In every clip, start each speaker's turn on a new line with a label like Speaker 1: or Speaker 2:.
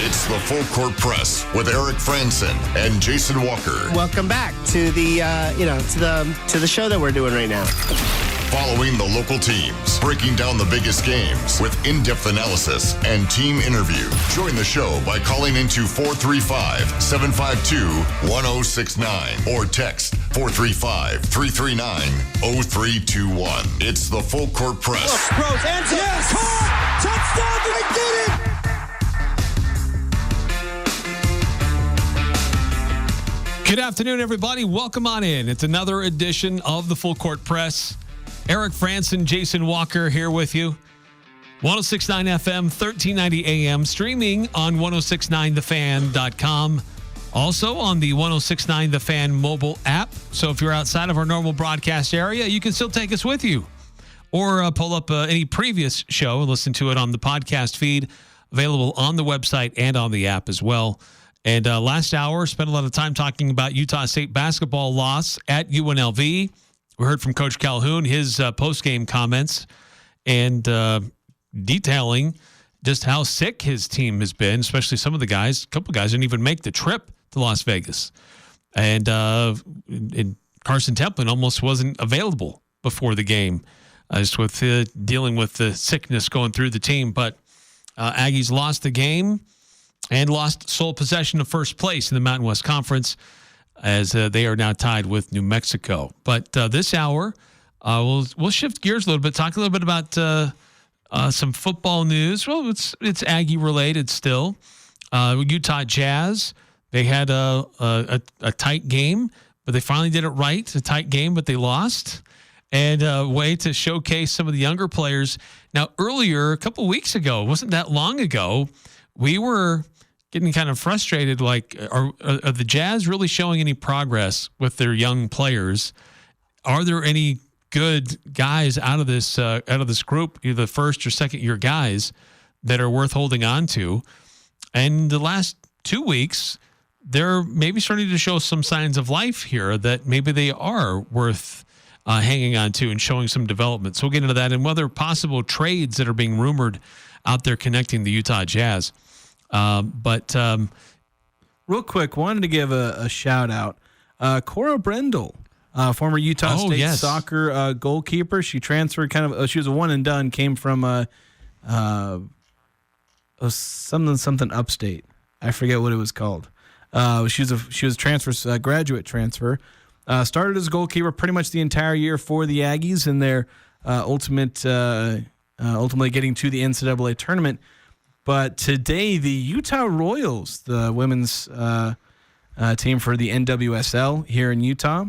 Speaker 1: It's the Full Court Press with Eric Frandsen and Jason Walker.
Speaker 2: Welcome back to the to the show that we're doing right now.
Speaker 1: Following the local teams, breaking down the biggest games with in-depth analysis and team interview. Join the show by calling into 435-752-1069 or text 435-339-0321. It's the Full Court Press.
Speaker 3: Rose, answer. Yes! Caught! Touchdown! They did it!
Speaker 4: Good afternoon, everybody. Welcome on in. It's another edition of the Full Court Press. Eric Frandsen, Jason Walker here with you. 106.9 FM, 1390 AM, streaming on 1069thefan.com. Also on the 1069 The Fan mobile app. So if you're outside of our normal broadcast area, you can still take us with you. Or pull up any previous show and listen to it on the podcast feed, available on the website and on the app as well. And last hour, spent a lot of time talking about Utah State basketball loss at UNLV. We heard from Coach Calhoun, his post-game comments, and detailing just how sick his team has been, especially some of the guys. A couple of guys didn't even make the trip to Las Vegas. And Carson Templin almost wasn't available before the game, just with dealing with the sickness going through the team. But Aggies lost the game and lost sole possession of first place in the Mountain West Conference, as they are now tied with New Mexico. But this hour, we'll shift gears a little bit, talk a little bit about some football news. Well, it's Aggie related still. Utah Jazz, they had a tight game, but they finally did it right. A tight game, but they lost. And a way to showcase some of the younger players. Now, earlier, a couple weeks ago, it wasn't that long ago, we were getting kind of frustrated, like, are the Jazz really showing any progress with their young players? Are there any good guys out of this group, either the first or second year guys, that are worth holding on to? And the last 2 weeks, they're maybe starting to show some signs of life here, that maybe they are worth hanging on to and showing some development. So we'll get into that and whether possible trades that are being rumored out there connecting the Utah Jazz. But
Speaker 5: real quick, wanted to give a shout out. Cora Brendel, former Utah State soccer goalkeeper. She transferred she was a one and done, came from something upstate. I forget what it was called. She was graduate transfer. Started as a goalkeeper pretty much the entire year for the Aggies in their ultimately getting to the NCAA tournament. But today, the Utah Royals, the women's team for the NWSL here in Utah,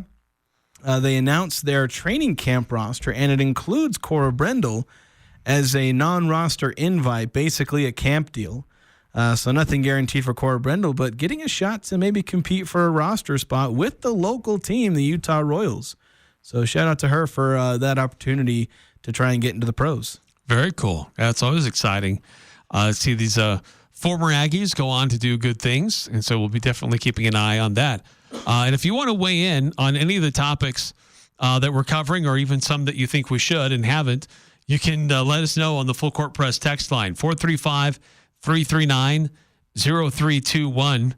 Speaker 5: they announced their training camp roster, and it includes Cora Brendel as a non-roster invite, basically a camp deal. So nothing guaranteed for Cora Brendel, but getting a shot to maybe compete for a roster spot with the local team, the Utah Royals. So shout out to her for that opportunity to try and get into the pros.
Speaker 4: Very cool. That's always exciting. See these former Aggies go on to do good things, and so we'll be definitely keeping an eye on that. And if you want to weigh in on any of the topics that we're covering, or even some that you think we should and haven't, you can let us know on the Full Court Press text line, 435-339-0321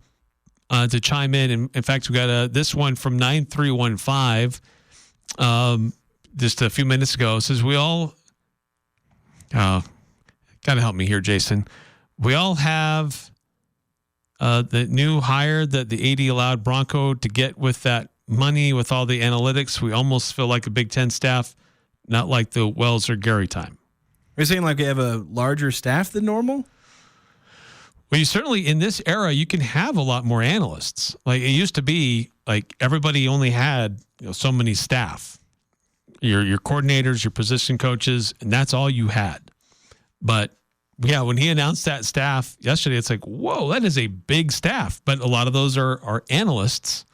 Speaker 4: to chime in. In fact, we got this one from 9315 just a few minutes ago. It says, we all... got to help me here, Jason. We all have the new hire that the AD allowed Bronco to get with that money, with all the analytics. We almost feel like a Big Ten staff, not like the Wells or Gary time.
Speaker 5: You're saying like we have a larger staff than normal?
Speaker 4: Well, you certainly, in this era, you can have a lot more analysts. Like it used to be, like everybody only had so many staff. Your coordinators, your position coaches, and that's all you had. But yeah, when he announced that staff yesterday, it's like, whoa, that is a big staff. But a lot of those are analysts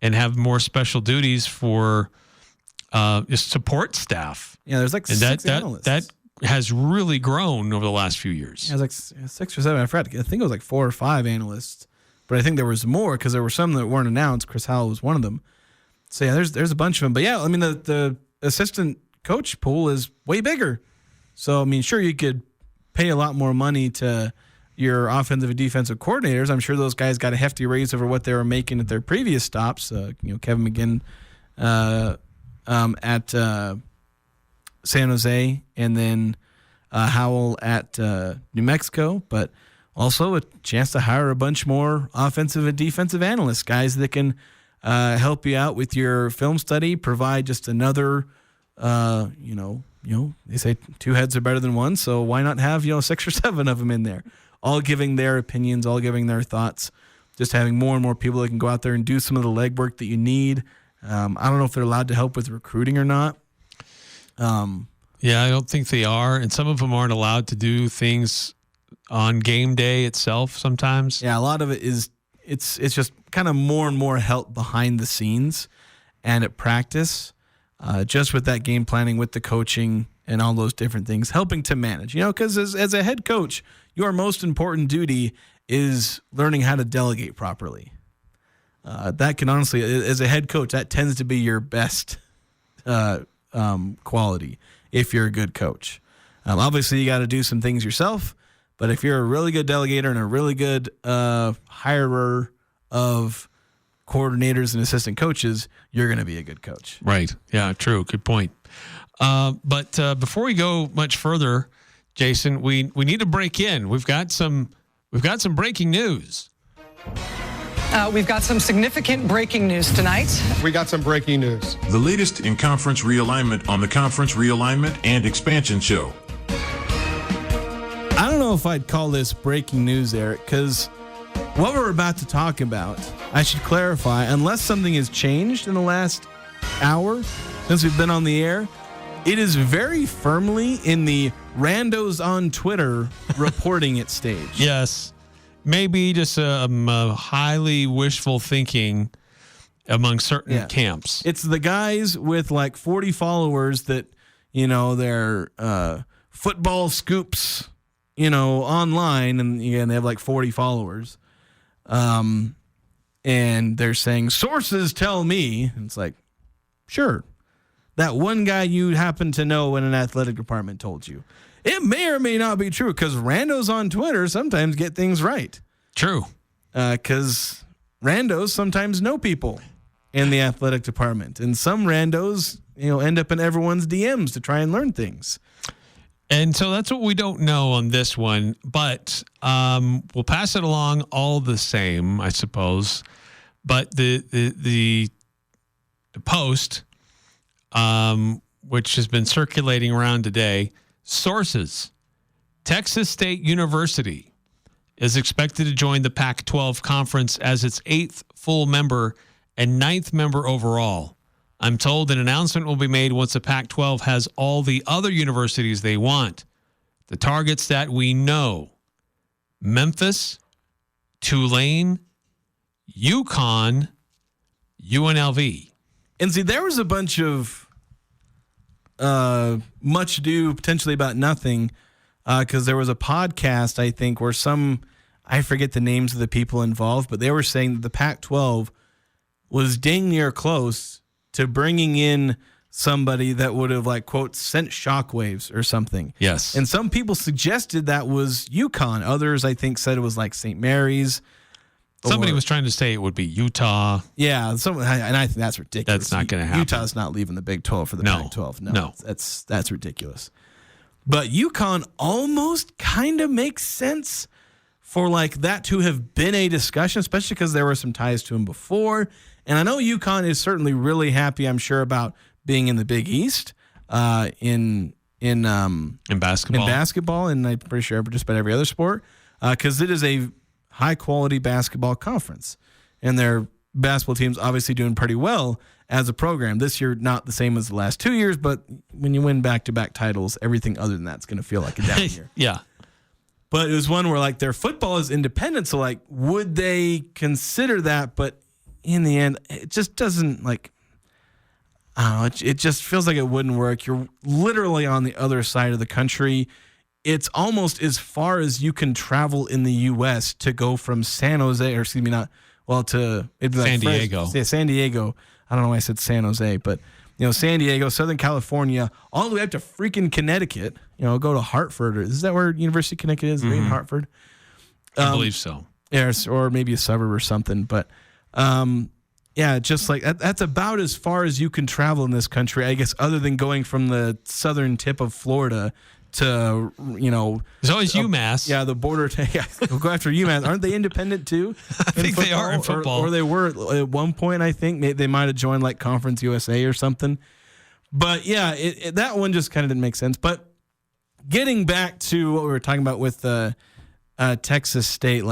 Speaker 4: and have more special duties for support staff.
Speaker 5: Yeah, there's like six analysts.
Speaker 4: That has really grown over the last few years.
Speaker 5: Yeah, it was like 6 or 7. I forgot. I think it was like 4 or 5 analysts. But I think there was more because there were some that weren't announced. Chris Howell was one of them. So yeah, there's a bunch of them. But yeah, I mean the assistant coach pool is way bigger. So I mean, sure you could pay a lot more money to your offensive and defensive coordinators. I'm sure those guys got a hefty raise over what they were making at their previous stops. Kevin McGinn at San Jose, and then Howell at New Mexico, but also a chance to hire a bunch more offensive and defensive analysts, guys that can help you out with your film study, provide just another, they say two heads are better than one, so why not have 6 or 7 of them in there, all giving their opinions, all giving their thoughts, just having more and more people that can go out there and do some of the legwork that you need. I don't know if they're allowed to help with recruiting or not.
Speaker 4: Yeah, I don't think they are, and some of them aren't allowed to do things on game day itself sometimes.
Speaker 5: Yeah, a lot of it is it's just kind of more and more help behind the scenes and at practice, just with that game planning, with the coaching and all those different things, helping to manage. Because as a head coach, your most important duty is learning how to delegate properly. That can honestly, as a head coach, that tends to be your best quality if you're a good coach. Obviously, you got to do some things yourself, but if you're a really good delegator and a really good hirer of coordinators and assistant coaches, you're going to be a good coach.
Speaker 4: Right. Yeah, true. Good point. But before we go much further, Jason, we need to break in. We've got some breaking news.
Speaker 6: We've got some significant breaking news tonight.
Speaker 3: We got some breaking news.
Speaker 7: The latest in conference realignment on the Conference Realignment and Expansion Show.
Speaker 5: I don't know if I'd call this breaking news, Eric, because what we're about to talk about, I should clarify, unless something has changed in the last hour since we've been on the air, it is very firmly in the randos on Twitter reporting it stage.
Speaker 4: Yes. Maybe just a highly wishful thinking among certain camps.
Speaker 5: It's the guys with like 40 followers that, they're football scoops, online, and they have like 40 followers. And they're saying, sources tell me. And it's like, sure. That one guy you happen to know in an athletic department told you. It may or may not be true, because randos on Twitter sometimes get things right.
Speaker 4: True.
Speaker 5: Because randos sometimes know people in the athletic department. And some randos, end up in everyone's DMs to try and learn things.
Speaker 4: And so that's what we don't know on this one. But we'll pass it along all the same, I suppose. But the post, which has been circulating around today, sources, Texas State University is expected to join the Pac-12 conference as its 8th full member and 9th member overall. I'm told an announcement will be made once the Pac-12 has all the other universities they want. The targets that we know: Memphis, Tulane, UConn, UNLV.
Speaker 5: And see, there was a bunch of much ado potentially about nothing, because there was a podcast, I think, where I forget the names of the people involved, but they were saying that the Pac-12 was dang near close to bringing in somebody that would have, like, quote, sent shockwaves or something.
Speaker 4: Yes.
Speaker 5: And some people suggested that was UConn. Others, I think, said it was like St. Mary's.
Speaker 4: Somebody was trying to say it would be Utah.
Speaker 5: Yeah, and I think that's ridiculous.
Speaker 4: That's not going to happen.
Speaker 5: Utah's not leaving the Big 12 for the Pac-12.
Speaker 4: No.
Speaker 5: That's ridiculous. But UConn almost kind of makes sense for like that to have been a discussion, especially because there were some ties to him before. And I know UConn is certainly really happy, I'm sure, about being in the Big East in basketball, and I'm pretty sure just about every other sport, because it is a high-quality basketball conference. And their basketball team's obviously doing pretty well as a program. This year, not the same as the last 2 years, but when you win back-to-back titles, everything other than that's going to feel like a down year.
Speaker 4: Yeah.
Speaker 5: But it was one where, like, their football is independent, so, like, would they consider that? But in the end, it just doesn't, like, I don't know, it just feels like it wouldn't work. You're literally on the other side of the country. It's almost as far as you can travel in the U.S. to go from San Jose, or excuse me, to it'd be like
Speaker 4: San Diego.
Speaker 5: San Diego. I don't know why I said San Jose, but San Diego, Southern California, all the way up to freaking Connecticut. Go to Hartford. Is that where University of Connecticut is? Right in Hartford.
Speaker 4: I believe so.
Speaker 5: Yeah, or maybe a suburb or something. But yeah, just like that's about as far as you can travel in this country, I guess, other than going from the southern tip of Florida to,
Speaker 4: There's always UMass.
Speaker 5: Yeah, the border. We'll go after UMass. Aren't they independent too?
Speaker 4: I think they are in football.
Speaker 5: Or they were at one point, I think. They might have joined like Conference USA or something. But yeah, that one just kind of didn't make sense. But getting back to what we were talking about with Texas State,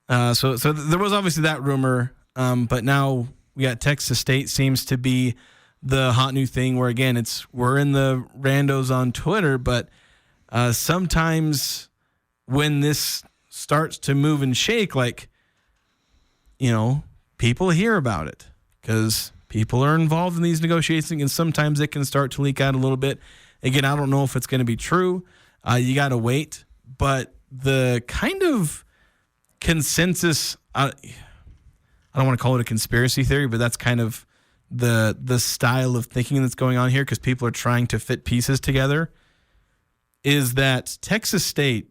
Speaker 5: so there was obviously that rumor, but now we got Texas State seems to be the hot new thing. Where again, we're in the randos on Twitter, but sometimes when this starts to move and shake, people hear about it because people are involved in these negotiations, and sometimes it can start to leak out a little bit. Again, I don't know if it's going to be true. You got to wait, but the kind of consensus, I don't want to call it a conspiracy theory, but that's kind of the style of thinking that's going on here because people are trying to fit pieces together, is that Texas State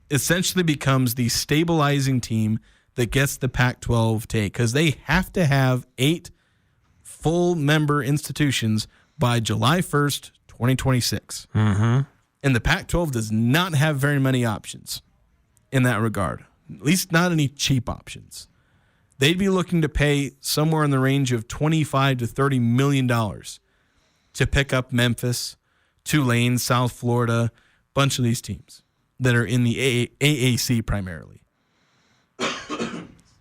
Speaker 5: essentially becomes the stabilizing team that gets the Pac-12 take because they have to have 8 full member institutions by July 1st, 2026. Mm-hmm. And the Pac-12 does not have very many options in that regard, at least not any cheap options. They'd be looking to pay somewhere in the range of $25 to $30 million to pick up Memphis, Tulane, South Florida, a bunch of these teams that are in the AAC primarily.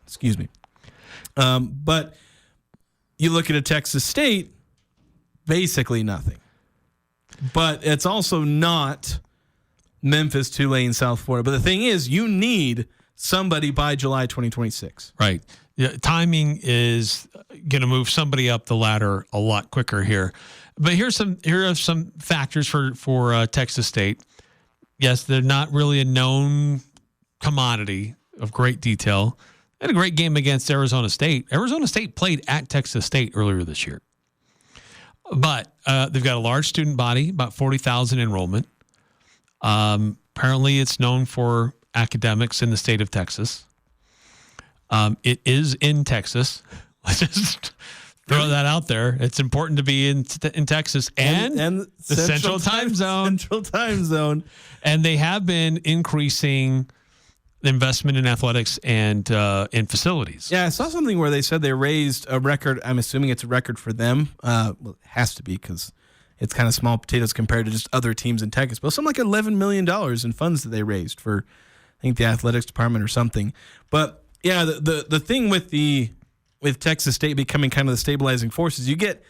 Speaker 5: Excuse me. But you look at a Texas State, basically nothing. But it's also not Memphis, Tulane, South Florida. But the thing is, you need somebody by July 2026.
Speaker 4: Right. Yeah, timing is going to move somebody up the ladder a lot quicker here. But here are some factors for Texas State. Yes, they're not really a known commodity of great detail. They had a great game against Arizona State. Arizona State played at Texas State earlier this year. But they've got a large student body, about 40,000 enrollment. Apparently, it's known for academics in the state of Texas. It is in Texas. Let's just throw that out there. It's important to be in Texas and the Central Time Zone.
Speaker 5: Central Time Zone.
Speaker 4: And they have been increasing investment in athletics and in facilities.
Speaker 5: Yeah, I saw something where they said they raised a record. I'm assuming it's a record for them. Well, it has to be because it's kind of small potatoes compared to just other teams in Texas. But something like $11 million in funds that they raised for, I think, the athletics department or something. But yeah, the thing with Texas State becoming kind of the stabilizing force is you get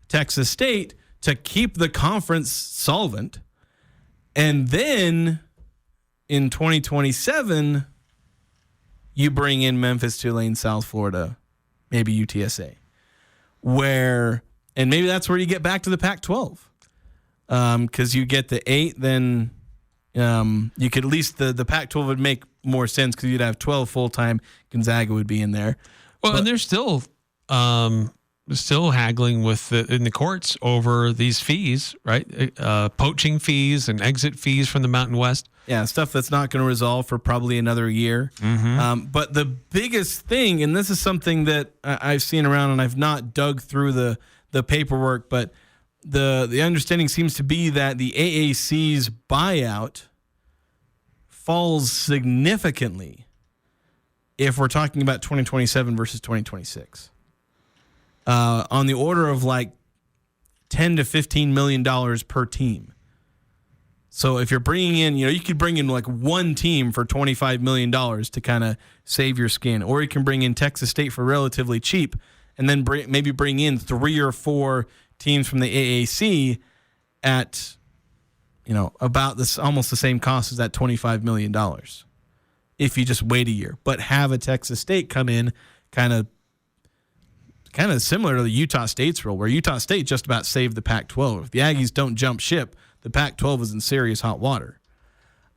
Speaker 5: Texas State to keep the conference solvent, and then in 2027, you bring in Memphis, Tulane, South Florida, maybe UTSA, and maybe that's where you get back to the Pac-12, because you get the 8, then you could at least the Pac-12 would make more sense because you'd have 12 full-time. Gonzaga would be in there.
Speaker 4: Well, and they're still haggling in the courts over these fees, right? Poaching fees and exit fees from the Mountain West.
Speaker 5: Yeah, stuff that's not going to resolve for probably another year. Mm-hmm. But the biggest thing, and this is something that I've seen around, and I've not dug through the paperwork, but the understanding seems to be that the AAC's buyout falls significantly if we're talking about 2027 versus 2026. On the order of like $10 to $15 million per team. So if you're bringing in, you could bring in like one team for $25 million to kind of save your skin, or you can bring in Texas State for relatively cheap, and then maybe bring in 3 or 4 teams from the AAC at, about this almost the same cost as that $25 million. If you just wait a year, but have a Texas State come in kind of similar to the Utah State's role, where Utah State just about saved the Pac-12. If the Aggies don't jump ship, the Pac-12 is in serious hot water.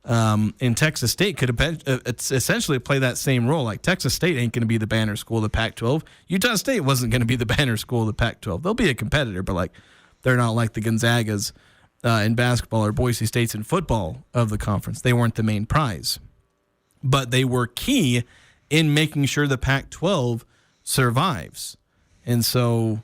Speaker 5: And Texas State could essentially play that same role. Like Texas State ain't going to be the banner school of the Pac-12. Utah State wasn't going to be the banner school of the Pac-12. They'll be a competitor, but they're not like the Gonzagas in basketball or Boise State's in football of the conference. They weren't the main prize. but they were key in making sure the Pac-12 survives. And so,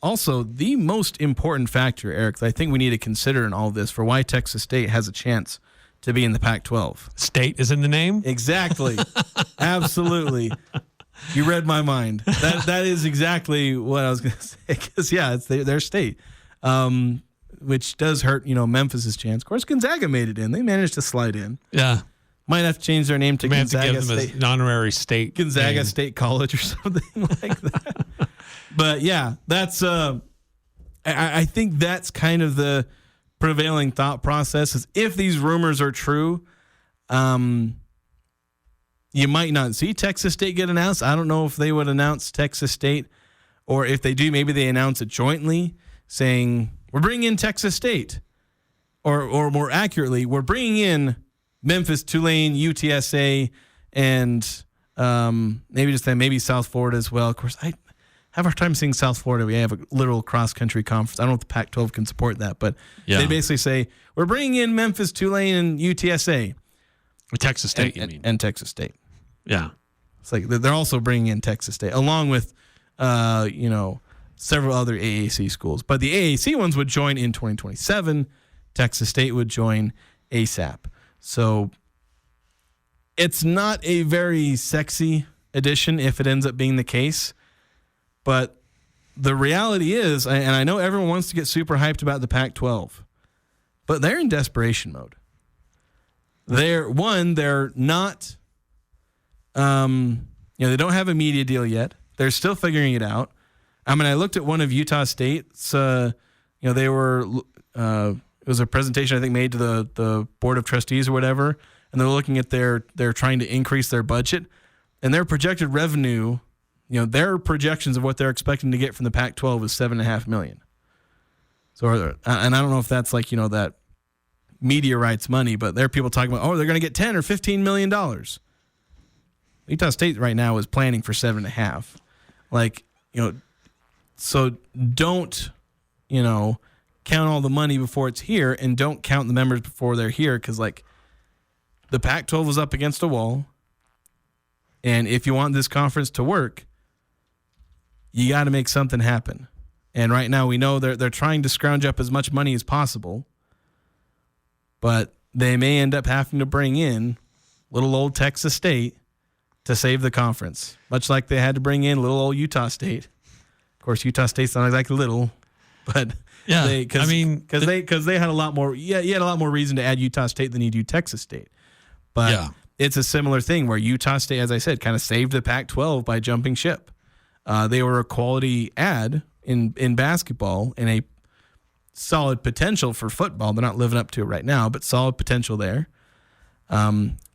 Speaker 5: also the most important factor, Eric, that I think we need to consider in all of this for why Texas State has a chance to be in the Pac-12.
Speaker 4: State is in the name?
Speaker 5: Exactly. Absolutely. You read my mind. That is exactly what I was going to say. Because, yeah, it's their state, which does hurt, Memphis' chance. Of course, Gonzaga made it in. They managed to slide in.
Speaker 4: Yeah.
Speaker 5: Might have to change their name to Gonzaga
Speaker 4: have to give them
Speaker 5: State.
Speaker 4: an honorary state
Speaker 5: Gonzaga
Speaker 4: name.
Speaker 5: State College or something like that. But, yeah, that's I think that's kind of the prevailing thought process is if these rumors are true, you might not see Texas State get announced. I don't know if they would announce Texas State, or if they do, maybe they announce it jointly saying, we're bringing in Texas State. Or more accurately, we're bringing in Memphis, Tulane, UTSA, and maybe South Florida as well. Of course, I have a hard time seeing South Florida. We have a literal cross-country conference. I don't know if the Pac-12 can support that, but they basically say, we're bringing in Memphis, Tulane, and UTSA.
Speaker 4: Texas State, you mean?
Speaker 5: And Texas State.
Speaker 4: Yeah.
Speaker 5: It's like they're also bringing in Texas State, along with, several other AAC schools. But the AAC ones would join in 2027. Texas State would join ASAP. So it's not a very sexy addition if it ends up being the case. But the reality is, and I know everyone wants to get super hyped about the Pac-12, but they're in desperation mode. They're not, they don't have a media deal yet. They're still figuring it out. I mean, I looked at one of Utah State's, they were, it was a presentation I think made to the board of trustees or whatever, and they're looking at they're trying to increase their budget, and their projected revenue, their projections of what they're expecting to get from the Pac-12 is $7.5 million. So, and I don't know if that's like, that media rights money, but there are people talking about, they're going to get $10 or $15 million. Utah State right now is planning for 7.5. So don't, count all the money before it's here, and don't count the members before they're here. Cause the Pac-12 was up against a wall. And if you want this conference to work, you got to make something happen. And right now we know they're trying to scrounge up as much money as possible, but they may end up having to bring in little old Texas State to save the conference, much like they had to bring in little old Utah State. Of course, Utah State's not exactly little, but
Speaker 4: yeah,
Speaker 5: because they had a lot more. Yeah, you had a lot more reason to add Utah State than you do Texas State. But it's a similar thing where Utah State, as I said, kind of saved the Pac-12 by jumping ship. They were a quality add in basketball and a solid potential for football. They're not living up to it right now, but solid potential there.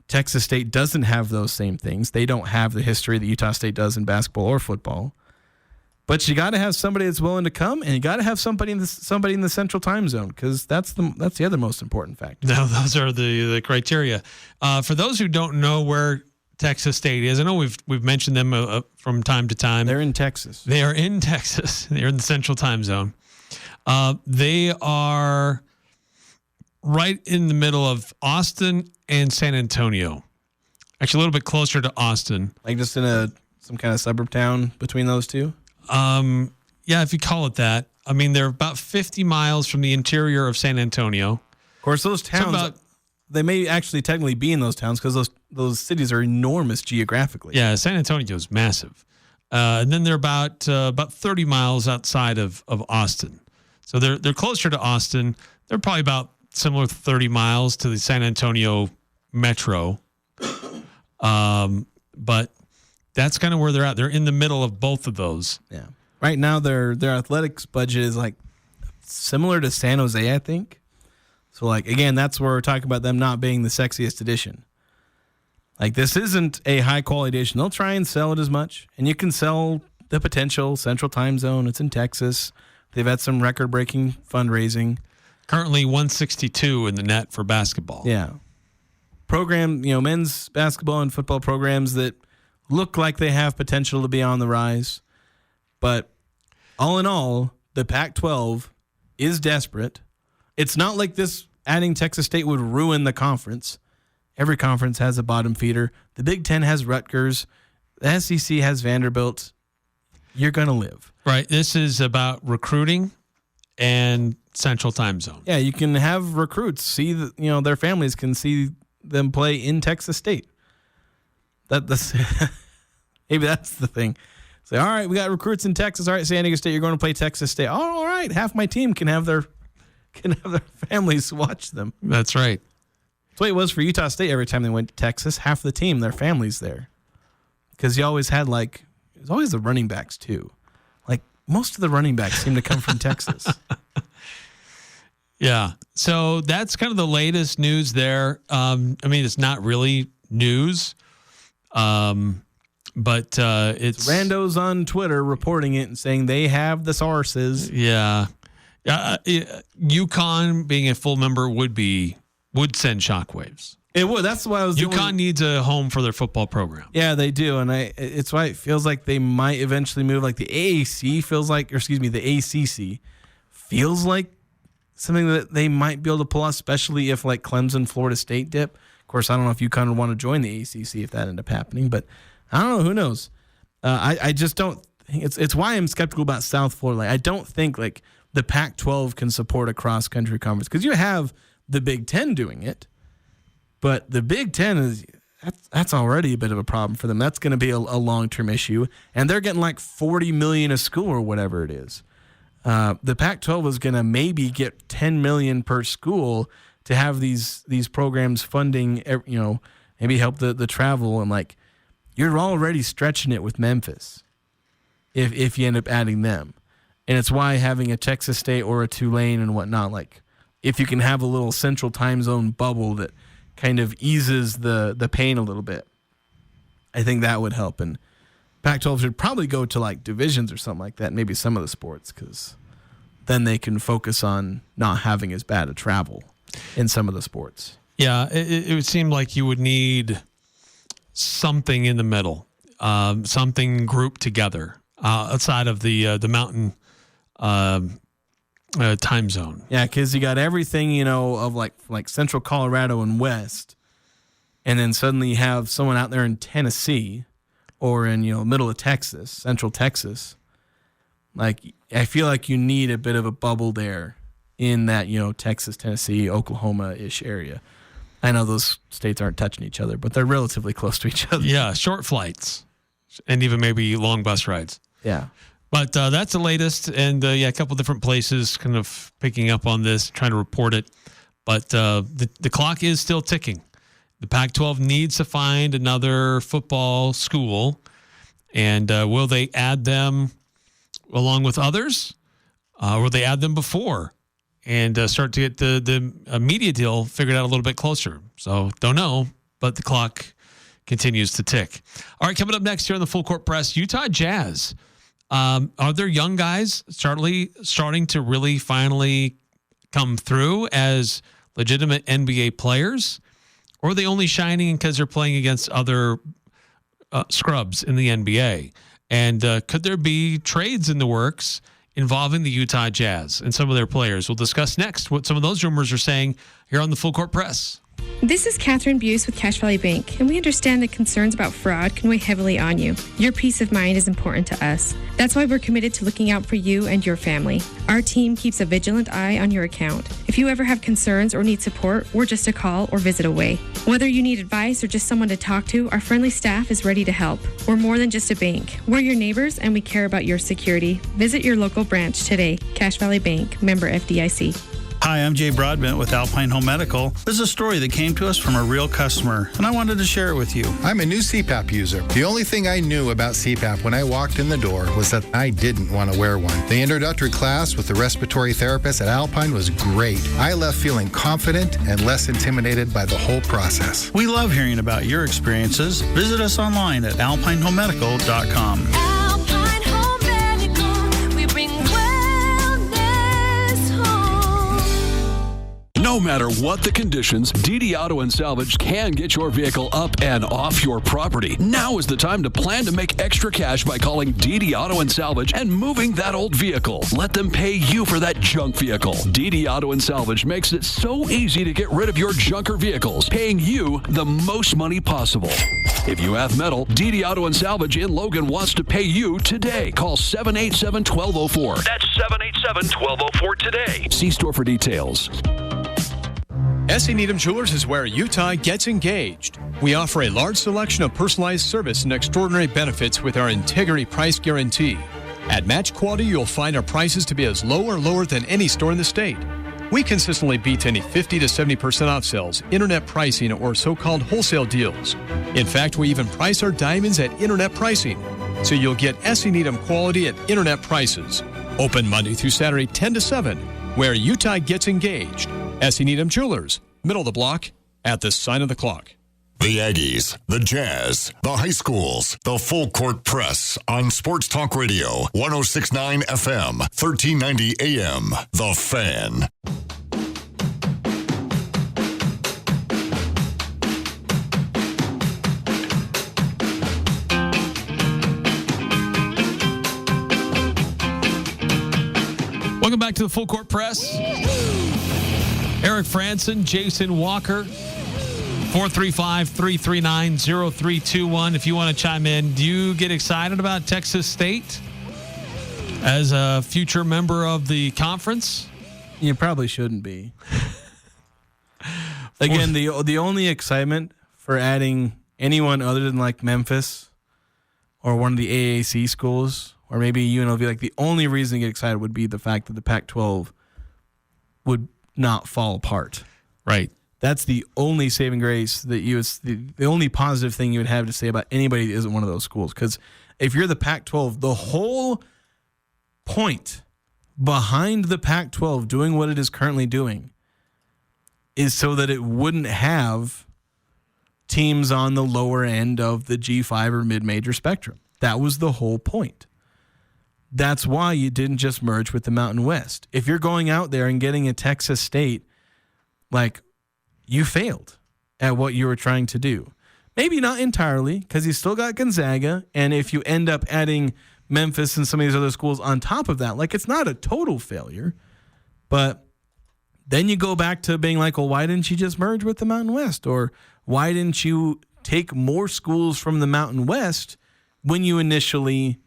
Speaker 5: Texas State doesn't have those same things. They don't have the history that Utah State does in basketball or football. But you got to have somebody that's willing to come, and you got to have somebody in the Central Time Zone, because that's the other most important factor.
Speaker 4: No, those are the criteria. For those who don't know where Texas State is, I know we've mentioned them from time to time.
Speaker 5: They're in Texas.
Speaker 4: They are in Texas. They're in the Central Time Zone. They are right in the middle of Austin and San Antonio. Actually, a little bit closer to Austin.
Speaker 5: Like just in some kind of suburb town between those two?
Speaker 4: Yeah, if you call it that. I mean, they're about 50 miles from the interior of San Antonio.
Speaker 5: Of course, those towns, they may actually technically be in those towns because those cities are enormous geographically.
Speaker 4: Yeah, San Antonio is massive. And then they're about 30 miles outside of Austin. So they're closer to Austin. They're probably about similar 30 miles to the San Antonio metro. But that's kind of where they're at. They're in the middle of both of those.
Speaker 5: Yeah. Right now, their athletics budget is like similar to San Jose, I think. So, again, that's where we're talking about them not being the sexiest edition. This isn't a high-quality edition. They'll try and sell it as much. And you can sell the potential Central Time Zone. It's in Texas. They've had some record-breaking fundraising.
Speaker 4: Currently 162 in the net for basketball.
Speaker 5: Yeah. Men's basketball and football programs that look like they have potential to be on the rise. But all in all, the Pac-12 is desperate. It's not like this adding Texas State would ruin the conference. Every conference has a bottom feeder. The Big Ten has Rutgers. The SEC has Vanderbilt. You're going to live.
Speaker 4: Right. This is about recruiting and Central Time Zone.
Speaker 5: Yeah, you can have recruits see their families can see them play in Texas State. That's maybe that's the thing. Say, all right, we got recruits in Texas. All right, San Diego State, you're going to play Texas State. Oh, all right, half my team can have their families watch them.
Speaker 4: That's right.
Speaker 5: That's the way it was for Utah State every time they went to Texas. Half the team, their families there. Because you always had it was always the running backs too. Like most of the running backs seem to come from Texas.
Speaker 4: Yeah. So that's kind of the latest news there. It's not really news. But it's
Speaker 5: randos on Twitter reporting it and saying they have the sources.
Speaker 4: Yeah. UConn being a full member would send shockwaves.
Speaker 5: It would. That's why I was.
Speaker 4: UConn needs a home for their football program.
Speaker 5: Yeah, they do, and it's why it feels like they might eventually move. Like the AAC feels like, the ACC feels like something that they might be able to pull off, especially if like Clemson, Florida State dip. Of course, I don't know if UConn would want to join the ACC if that ended up happening, but I don't know. Who knows? I just don't. It's why I'm skeptical about South Florida. Like, I don't think like the Pac-12 can support a cross-country conference because you have the Big Ten doing it. But the Big Ten that's already a bit of a problem for them. That's going to be a long-term issue, and they're getting like $40 million a school or whatever it is. The Pac-12 is going to maybe get $10 million per school to have these programs funding. Maybe help the travel, and like you're already stretching it with Memphis if you end up adding them, and it's why having a Texas State or a Tulane and whatnot, like if you can have a little Central Time Zone bubble that kind of eases the pain a little bit. I think that would help. And Pac-12 should probably go to like divisions or something like that, maybe some of the sports, because then they can focus on not having as bad a travel in some of the sports.
Speaker 4: Yeah, it would seem like you would need something in the middle, something grouped together outside of the mountain time zone.
Speaker 5: Yeah, because you got everything, of like Central Colorado and West, and then suddenly you have someone out there in Tennessee or in, middle of Texas, Central Texas. Like, I feel like you need a bit of a bubble there in that, Texas, Tennessee, Oklahoma-ish area. I know those states aren't touching each other, but they're relatively close to each other.
Speaker 4: Yeah, short flights and even maybe long bus rides.
Speaker 5: Yeah.
Speaker 4: But that's the latest, and a couple different places kind of picking up on this, trying to report it. But the clock is still ticking. The Pac-12 needs to find another football school, and will they add them along with others? Will they add them before and start to get the media deal figured out a little bit closer? So don't know, but the clock continues to tick. All right, coming up next here on the Full Court Press, Utah Jazz. Are there young guys starting to really finally come through as legitimate NBA players? Or are they only shining because they're playing against other scrubs in the NBA? And could there be trades in the works involving the Utah Jazz and some of their players? We'll discuss next what some of those rumors are saying here on the Full Court Press.
Speaker 8: This is Catherine Buse with Cache Valley Bank, and we understand that concerns about fraud can weigh heavily on you. Your peace of mind is important to us. That's why we're committed to looking out for you and your family. Our team keeps a vigilant eye on your account. If you ever have concerns or need support, we're just a call or visit away. Whether you need advice or just someone to talk to, our friendly staff is ready to help. We're more than just a bank. We're your neighbors, and we care about your security. Visit your local branch today. Cache Valley Bank, member FDIC.
Speaker 9: Hi, I'm Jay Broadbent with Alpine Home Medical. This is a story that came to us from a real customer, and I wanted to share it with you.
Speaker 10: I'm a new CPAP user. The only thing I knew about CPAP when I walked in the door was that I didn't want to wear one. The introductory class with the respiratory therapist at Alpine was great. I left feeling confident and less intimidated by the whole process.
Speaker 9: We love hearing about your experiences. Visit us online at alpinehomemedical.com.
Speaker 11: No No matter what the conditions, DD Auto and Salvage can get your vehicle up and off your property. Now is the time to plan to make extra cash by calling DD Auto and Salvage and moving that old vehicle. Let them pay you for that junk vehicle. DD Auto and Salvage makes it so easy to get rid of your junker vehicles, paying you the most money possible. If you have metal, DD Auto and Salvage in Logan wants to pay you today. Call 787-1204. That's 787-1204 today. See store for details.
Speaker 12: S.E. Needham Jewelers is where Utah gets engaged. We offer a large selection of personalized service and extraordinary benefits with our integrity price guarantee. At Match Quality, you'll find our prices to be as low or lower than any store in the state. We consistently beat any 50 to 70% off sales, internet pricing, or so-called wholesale deals. In fact, we even price our diamonds at internet pricing. So you'll get S.E. Needham quality at internet prices. Open Monday through Saturday, 10 to 7, where Utah gets engaged. S.E. Needham Jewelers, middle of the block, at the sign of the clock.
Speaker 1: The Aggies, the Jazz, the high schools, the full court press on Sports Talk Radio, 106.9 FM, 1390 AM, The Fan.
Speaker 4: Welcome back to the Full Court Press. Eric Frandsen, Jason Walker, 435-339-0321. If you want to chime in, do you get excited about Texas State as a future member of the conference?
Speaker 5: You probably shouldn't be. Again, the only excitement for adding anyone other than like Memphis or one of the AAC schools or maybe UNLV, like the only reason to get excited would be the fact that the Pac-12 would not fall apart.
Speaker 4: Right.
Speaker 5: That's the only saving grace that the only positive thing you would have to say about anybody that isn't one of those schools. Because if you're the Pac-12, the whole point behind the Pac-12 doing what it is currently doing is so that it wouldn't have teams on the lower end of the G5 or mid-major spectrum. That was the whole point. That's why you didn't just merge with the Mountain West. If you're going out there and getting a Texas State, like, you failed at what you were trying to do. Maybe not entirely, because you still got Gonzaga, and if you end up adding Memphis and some of these other schools on top of that, like, it's not a total failure, but then you go back to being like, well, why didn't you just merge with the Mountain West? Or why didn't you take more schools from the Mountain West when you initially,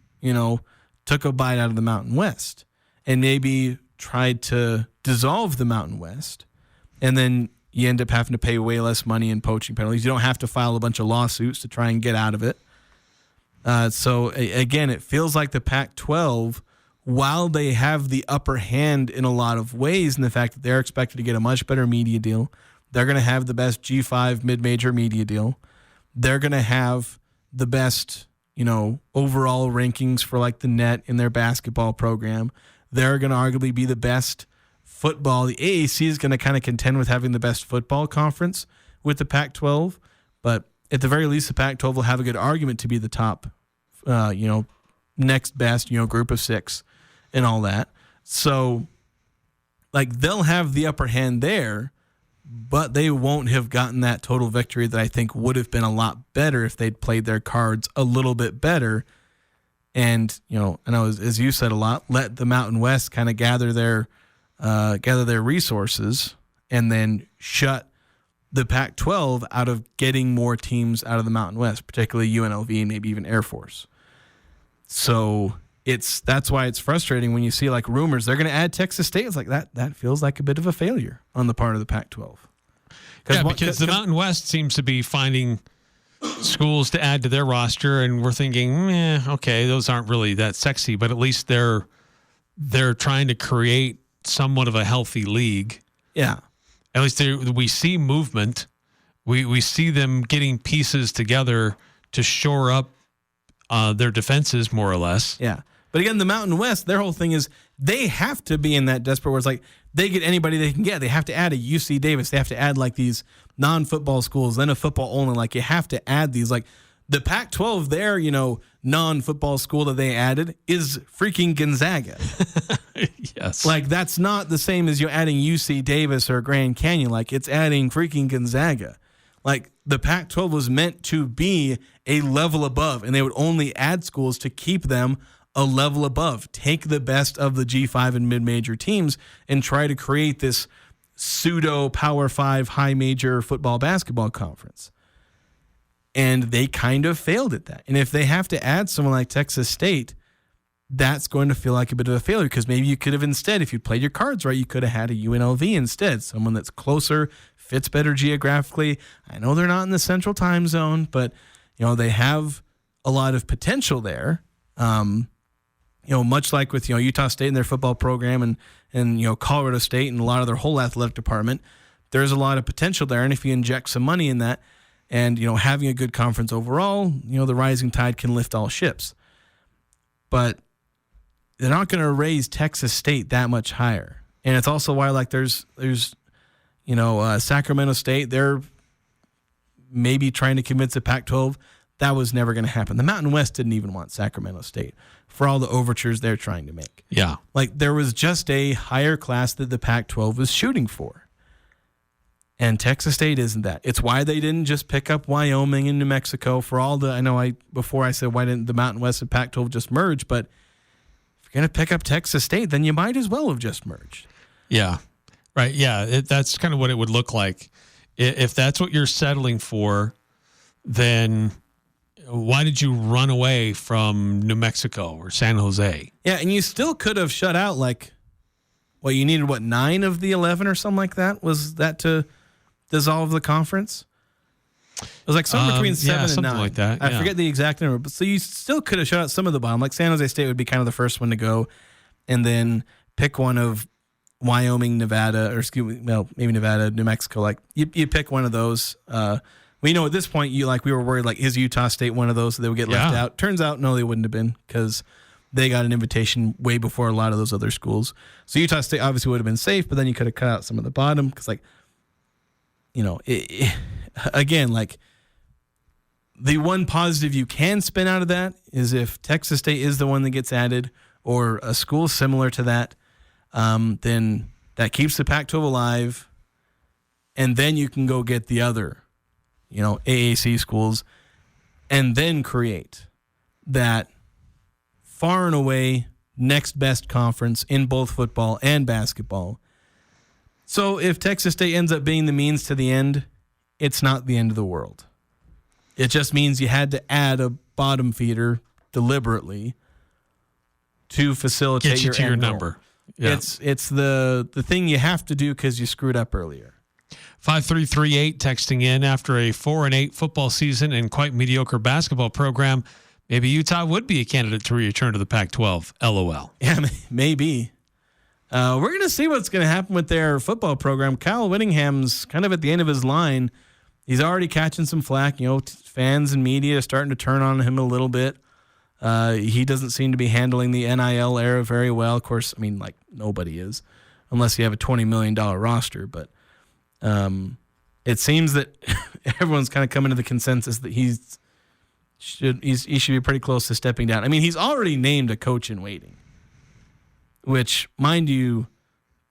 Speaker 5: took a bite out of the Mountain West and maybe tried to dissolve the Mountain West, and then you end up having to pay way less money in poaching penalties. You don't have to file a bunch of lawsuits to try and get out of it. So again, it feels like the Pac-12, while they have the upper hand in a lot of ways in the fact that they're expected to get a much better media deal, they're going to have the best G5 mid-major media deal. They're going to have the best overall rankings for like the net in their basketball program. They're going to arguably be the best football. The AAC is going to kind of contend with having the best football conference with the Pac-12, but at the very least, the Pac-12 will have a good argument to be the top, next best, group of six and all that. So, like, they'll have the upper hand there, but they won't have gotten that total victory that I think would have been a lot better if they'd played their cards a little bit better. And, I know as you said a lot, let the Mountain West kind of gather their resources and then shut the Pac-12 out of getting more teams out of the Mountain West, particularly UNLV and maybe even Air Force. So that's why it's frustrating when you see like rumors they're going to add Texas State. It's like that feels like a bit of a failure on the part of the Pac-12.
Speaker 4: Because the Mountain West seems to be finding schools to add to their roster, and we're thinking, okay, those aren't really that sexy, but at least they're trying to create somewhat of a healthy league.
Speaker 5: Yeah.
Speaker 4: At least we see movement. We see them getting pieces together to shore up their defenses, more or less.
Speaker 5: Yeah. But again, the Mountain West, their whole thing is they have to be in that desperate where it's like they get anybody they can get. They have to add a UC Davis. They have to add like these non-football schools, then a football only. Like you have to add these. Like The Pac-12, their, non-football school that they added is freaking Gonzaga.
Speaker 4: Yes.
Speaker 5: Like, that's not the same as you adding UC Davis or Grand Canyon. Like, it's adding freaking Gonzaga. Like, the Pac-12 was meant to be a level above, and they would only add schools to keep them a level above. Take the best of the G5 and mid-major teams and try to create this pseudo Power 5 high major football basketball conference. And they kind of failed at that. And if they have to add someone like Texas State, that's going to feel like a bit of a failure, because maybe you could have instead, if you played your cards right, you could have had a UNLV instead, someone that's closer, fits better geographically. I know they're not in the central time zone, but they have a lot of potential there. Much like with Utah State and their football program and Colorado State and a lot of their whole athletic department, there's a lot of potential there. And if you inject some money in that, and, having a good conference overall, the rising tide can lift all ships. But they're not going to raise Texas State that much higher. And it's also why, like, there's Sacramento State, they're maybe trying to convince the Pac-12. That was never going to happen. The Mountain West didn't even want Sacramento State for all the overtures they're trying to make.
Speaker 4: Yeah.
Speaker 5: Like, there was just a higher class that the Pac-12 was shooting for. And Texas State isn't that. It's why they didn't just pick up Wyoming and New Mexico for all the, before I said why didn't the Mountain West and Pac-12 just merge, but if you're going to pick up Texas State, then you might as well have just merged.
Speaker 4: Yeah. Right. Yeah. That's kind of what it would look like. If that's what you're settling for, then why did you run away from New Mexico or San Jose? Yeah.
Speaker 5: And you still could have shut out you needed 9 of the 11 or something like that? Was that to dissolve the conference? It was like somewhere between 7 and 9.
Speaker 4: Like that.
Speaker 5: I forget the exact number, but so you still could have shut out some of the bottom. Like San Jose State would be kind of the first one to go, and then pick one of Wyoming, Nevada, or maybe Nevada, New Mexico. Like you pick one of those. We know at this point we were worried, like, is Utah State one of those that they would get left out? Turns out no, they wouldn't have been, because they got an invitation way before a lot of those other schools. So Utah State obviously would have been safe, but then you could have cut out some of the bottom, because again, the one positive you can spin out of that is if Texas State is the one that gets added, or a school similar to that, then that keeps the Pac-12 alive, and then you can go get the other, AAC schools, and then create that far and away next best conference in both football and basketball. So if Texas State ends up being the means to the end, it's not the end of the world. It just means you had to add a bottom feeder deliberately to facilitate
Speaker 4: get you to your number.
Speaker 5: Yeah. It's the thing you have to do because you screwed up earlier.
Speaker 4: 5338 texting in, after a 4-8 football season and quite mediocre basketball program, maybe Utah would be a candidate to return to the Pac-12. LOL.
Speaker 5: Yeah, maybe. We're going to see what's going to happen with their football program. Kyle Whittingham's kind of at the end of his line. He's already catching some flack. Fans and media are starting to turn on him a little bit. He doesn't seem to be handling the NIL era very well. Of course, nobody is, unless you have a $20 million roster. But it seems that everyone's kind of coming to the consensus that he should be pretty close to stepping down. He's already named a coach in waiting, which, mind you,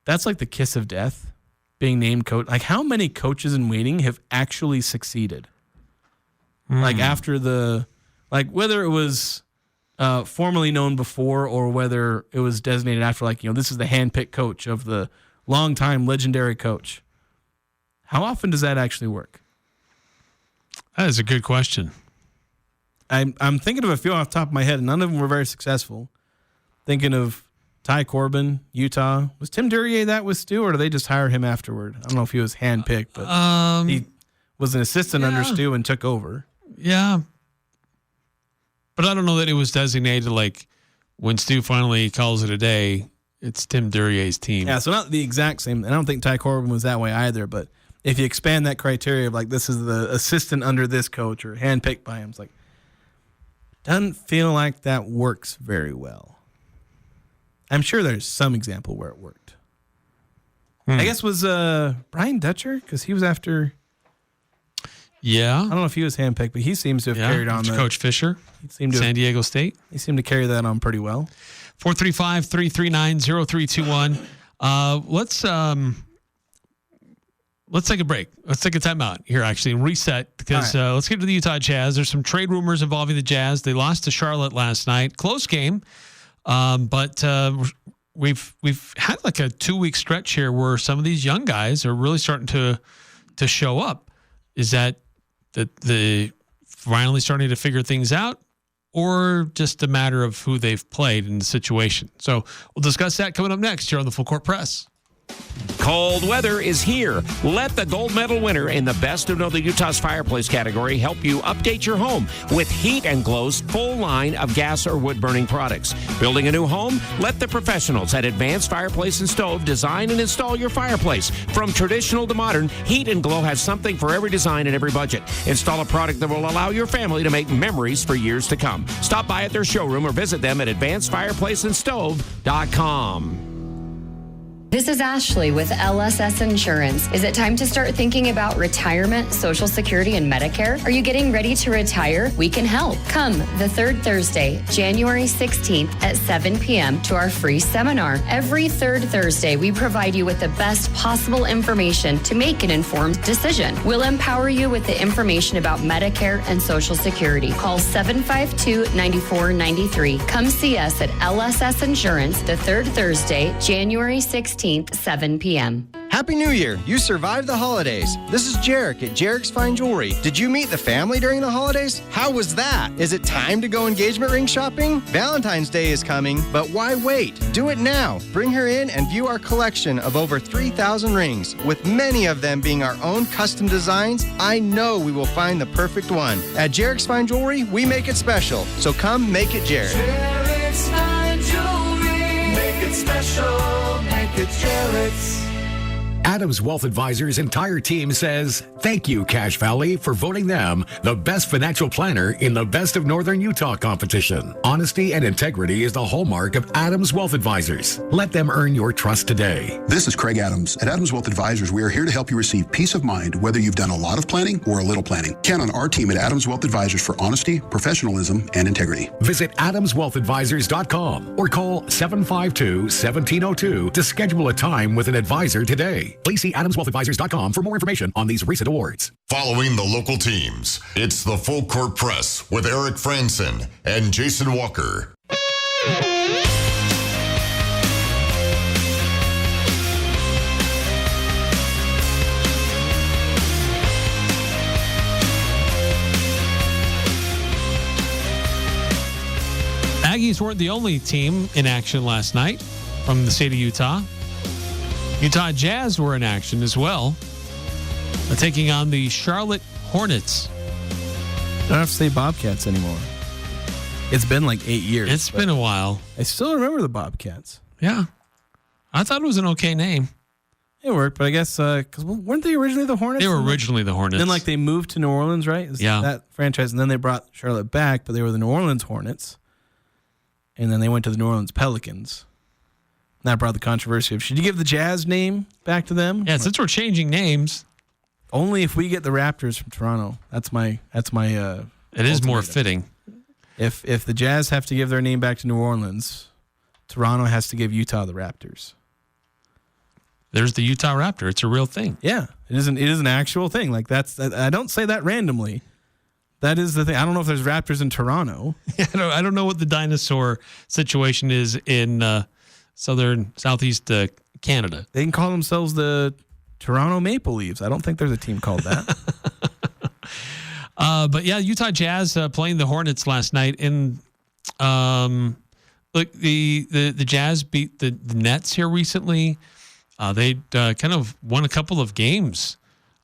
Speaker 5: that's like the kiss of death, being named coach. Like, how many coaches in waiting have actually succeeded? Like, after whether it was formally known before, or whether it was designated after, this is the handpicked coach of the longtime legendary coach. How often does that actually work?
Speaker 4: That is a good question.
Speaker 5: I'm thinking of a few off the top of my head, and none of them were very successful. Thinking of Ty Corbin, Utah. Was Tim Duryea that with Stu, or did they just hire him afterward? I don't know if he was handpicked, but he was an assistant under Stu and took over.
Speaker 4: Yeah. But I don't know that it was designated when Stu finally calls it a day, it's Tim Duryea's team.
Speaker 5: Yeah, so not the exact same. I don't think Ty Corbin was that way either, but if you expand that criteria of this is the assistant under this coach or handpicked by him, it's doesn't feel like that works very well. I'm sure there's some example where it worked. I guess was Brian Dutcher, because he was after.
Speaker 4: Yeah.
Speaker 5: I don't know if he was handpicked, but he seems to have carried on.
Speaker 4: Coach Fisher, San Diego State.
Speaker 5: He seemed to carry that on pretty well.
Speaker 4: 435-339-0321. Let's take a break. Let's take a timeout here, actually, and reset because let's get to the Utah Jazz. There's some trade rumors involving the Jazz. They lost to Charlotte last night. Close game, but we've had like a 2-week stretch here where some of these young guys are really starting to show up. Is that the finally starting to figure things out, or just a matter of who they've played in the situation? So we'll discuss that coming up next here on the Full Court Press.
Speaker 13: Cold weather is here. Let the gold medal winner in the Best of Northern Utah's fireplace category help you update your home with Heat and Glow's full line of gas or wood-burning products. Building a new home? Let the professionals at Advanced Fireplace and Stove design and install your fireplace. From traditional to modern, Heat and Glow has something for every design and every budget. Install a product that will allow your family to make memories for years to come. Stop by at their showroom or visit them at advancedfireplaceandstove.com.
Speaker 14: This is Ashley with LSS Insurance. Is it time to start thinking about retirement, Social Security, and Medicare? Are you getting ready to retire? We can help. Come the third Thursday, January 16th at 7 p.m. to our free seminar. Every third Thursday, we provide you with the best possible information to make an informed decision. We'll empower you with the information about Medicare and Social Security. Call 752-9493. Come see us at LSS Insurance the third Thursday, January 16th. 7 p.m.
Speaker 15: Happy New Year. You survived the holidays. This is Jarek at Jarek's Fine Jewelry. Did you meet the family during the holidays? How was that? Is it time to go engagement ring shopping? Valentine's Day is coming, but why wait? Do it now. Bring her in and view our collection of over 3,000 rings. With many of them being our own custom designs, I know we will find the perfect one. At Jarek's Fine Jewelry, we make it special. So come make it Jarek.
Speaker 3: Jarek's Fine Jewelry. Make it special. Make it Jarek's.
Speaker 16: Adams Wealth Advisors' entire team says, thank you, Cache Valley, for voting them the best financial planner in the Best of Northern Utah competition. Honesty and integrity is the hallmark of Adams Wealth Advisors. Let them earn your trust today.
Speaker 17: This is Craig Adams. At Adams Wealth Advisors, we are here to help you receive peace of mind, whether you've done a lot of planning or a little planning. Count on our team at Adams Wealth Advisors for honesty, professionalism, and integrity.
Speaker 16: Visit adamswealthadvisors.com or call 752-1702 to schedule a time with an advisor today. Please see adamswealthadvisors.com for more information on these recent awards.
Speaker 1: Following the local teams, it's the Full Court Press with Eric Frandsen and Jason Walker.
Speaker 4: Aggies weren't the only team in action last night from the state of Utah. Utah Jazz were in action as well, taking on the Charlotte Hornets.
Speaker 5: Don't have to say Bobcats anymore. It's been like 8 years.
Speaker 4: It's been a while.
Speaker 5: I still remember the Bobcats.
Speaker 4: Yeah. I thought it was an okay name.
Speaker 5: It worked, but I guess, because weren't they originally the Hornets?
Speaker 4: They were originally the Hornets.
Speaker 5: Then, they moved to New Orleans, right?
Speaker 4: Yeah.
Speaker 5: That franchise, and then they brought Charlotte back, but they were the New Orleans Hornets. And then they went to the New Orleans Pelicans. That brought the controversy of, should you give the Jazz name back to them?
Speaker 4: Yeah, since we're changing names.
Speaker 5: Only if we get the Raptors from Toronto. That's my
Speaker 4: it is more fitting.
Speaker 5: If the Jazz have to give their name back to New Orleans, Toronto has to give Utah the Raptors.
Speaker 4: There's the Utah Raptor. It's a real thing.
Speaker 5: Yeah, it is an actual thing. I don't say that randomly. That is the thing. I don't know if there's Raptors in Toronto.
Speaker 4: I don't know what the dinosaur situation is in southeast Canada.
Speaker 5: They can call themselves the Toronto Maple Leafs. I don't think there's a team called that.
Speaker 4: But yeah, Utah Jazz playing the Hornets last night. And look, the Jazz beat the Nets here recently. They kind of won a couple of games.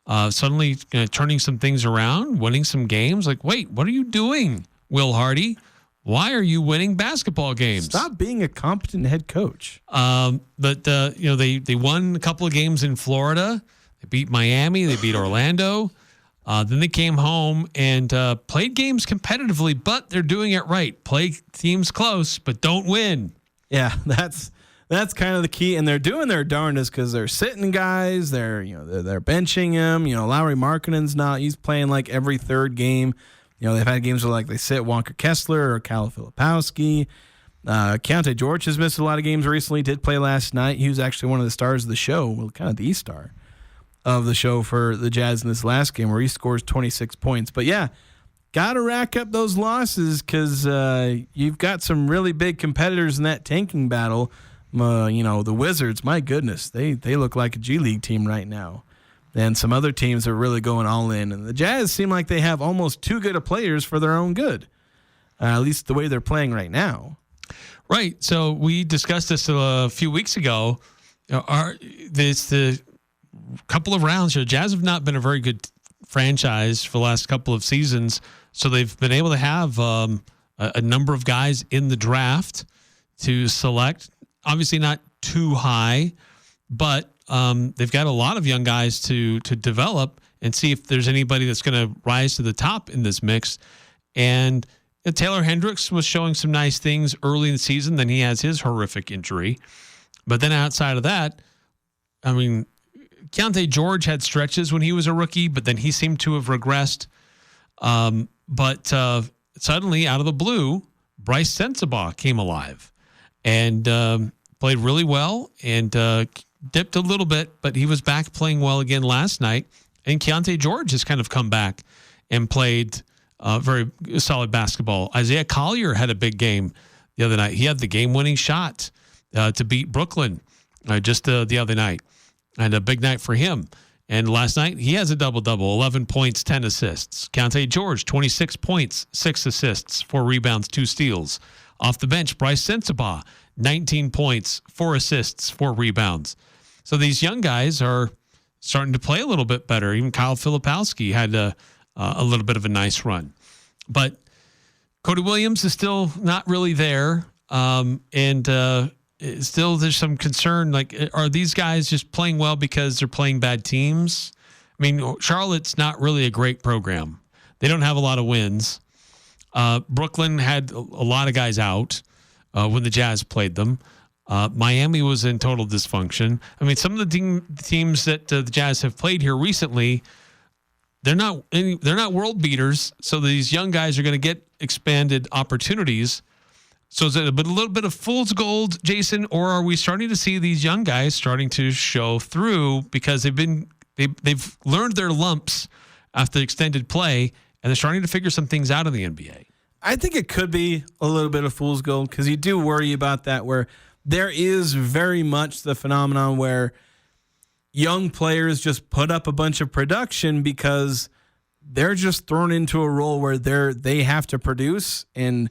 Speaker 4: Suddenly turning some things around, winning some games. Wait, what are you doing, Will Hardy? Why are you winning basketball games?
Speaker 5: Stop being a competent head coach.
Speaker 4: But they won a couple of games in Florida. They beat Miami. They beat Orlando. Then they came home and played games competitively, but they're doing it right. Play teams close, but don't win.
Speaker 5: Yeah, that's that's kind of the key. And they're doing their darndest because they're sitting guys. They're benching him. Lauri Markkanen's not. He's playing like every third game. They've had games where like they sit Walker Kessler or Kyle Filipowski. Keontae George has missed a lot of games recently. Did play last night. He was actually one of the stars of the show. Well, kind of the star of the show for the Jazz in this last game where he scores 26 points. But yeah, got to rack up those losses because you've got some really big competitors in that tanking battle. The Wizards, my goodness, they look like a G League team right now. And some other teams are really going all in. And the Jazz seem like they have almost too good of players for their own good, at least the way they're playing right now.
Speaker 4: Right. So we discussed this a few weeks ago. The couple of rounds here, Jazz have not been a very good franchise for the last couple of seasons. So they've been able to have a number of guys in the draft to select. Obviously not too high, but they've got a lot of young guys to develop and see if there's anybody that's going to rise to the top in this mix. And Taylor Hendricks was showing some nice things early in the season. Then he has his horrific injury. But then outside of that, I mean, Keontae George had stretches when he was a rookie, but then he seemed to have regressed. But suddenly, out of the blue, Bryce Sensabaugh came alive and played really well and dipped a little bit, but he was back playing well again last night. And Keontae George has kind of come back and played very solid basketball. Isaiah Collier had a big game the other night. He had the game-winning shot to beat Brooklyn just the other night. And a big night for him. And last night, he has a double-double, 11 points, 10 assists. Keontae George, 26 points, 6 assists, 4 rebounds, 2 steals. Off the bench, Bryce Sensabaugh, 19 points, 4 assists, 4 rebounds. So these young guys are starting to play a little bit better. Even Kyle Filipowski had a little bit of a nice run. But Cody Williams is still not really there. Still there's some concern. Like, are these guys just playing well because they're playing bad teams? I mean, Charlotte's not really a great program. They don't have a lot of wins. Brooklyn had a lot of guys out when the Jazz played them. Miami was in total dysfunction. I mean, some of the teams that the Jazz have played here recently, they're not world beaters. So these young guys are going to get expanded opportunities. So is it a little bit of fool's gold, Jason, or are we starting to see these young guys starting to show through because they've learned their lumps after extended play and they're starting to figure some things out in the NBA?
Speaker 5: I think it could be a little bit of fool's gold because you do worry about that, where there is very much the phenomenon where young players just put up a bunch of production because they're just thrown into a role where they have to produce. And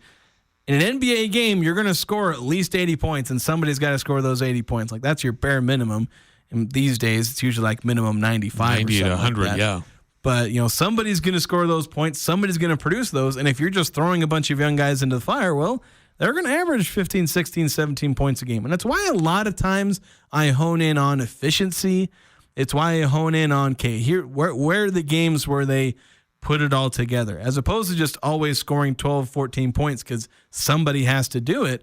Speaker 5: in an NBA game, you're going to score at least 80 points, and somebody's got to score those 80 points. Like, that's your bare minimum. And these days, it's usually like minimum 95
Speaker 4: 90 to 100,
Speaker 5: like
Speaker 4: yeah.
Speaker 5: But, somebody's going to score those points. Somebody's going to produce those. And if you're just throwing a bunch of young guys into the fire, well, they're going to average 15, 16, 17 points a game. And that's why a lot of times I hone in on efficiency. It's why I hone in on, where are the games where they put it all together, as opposed to just always scoring 12, 14 points because somebody has to do it.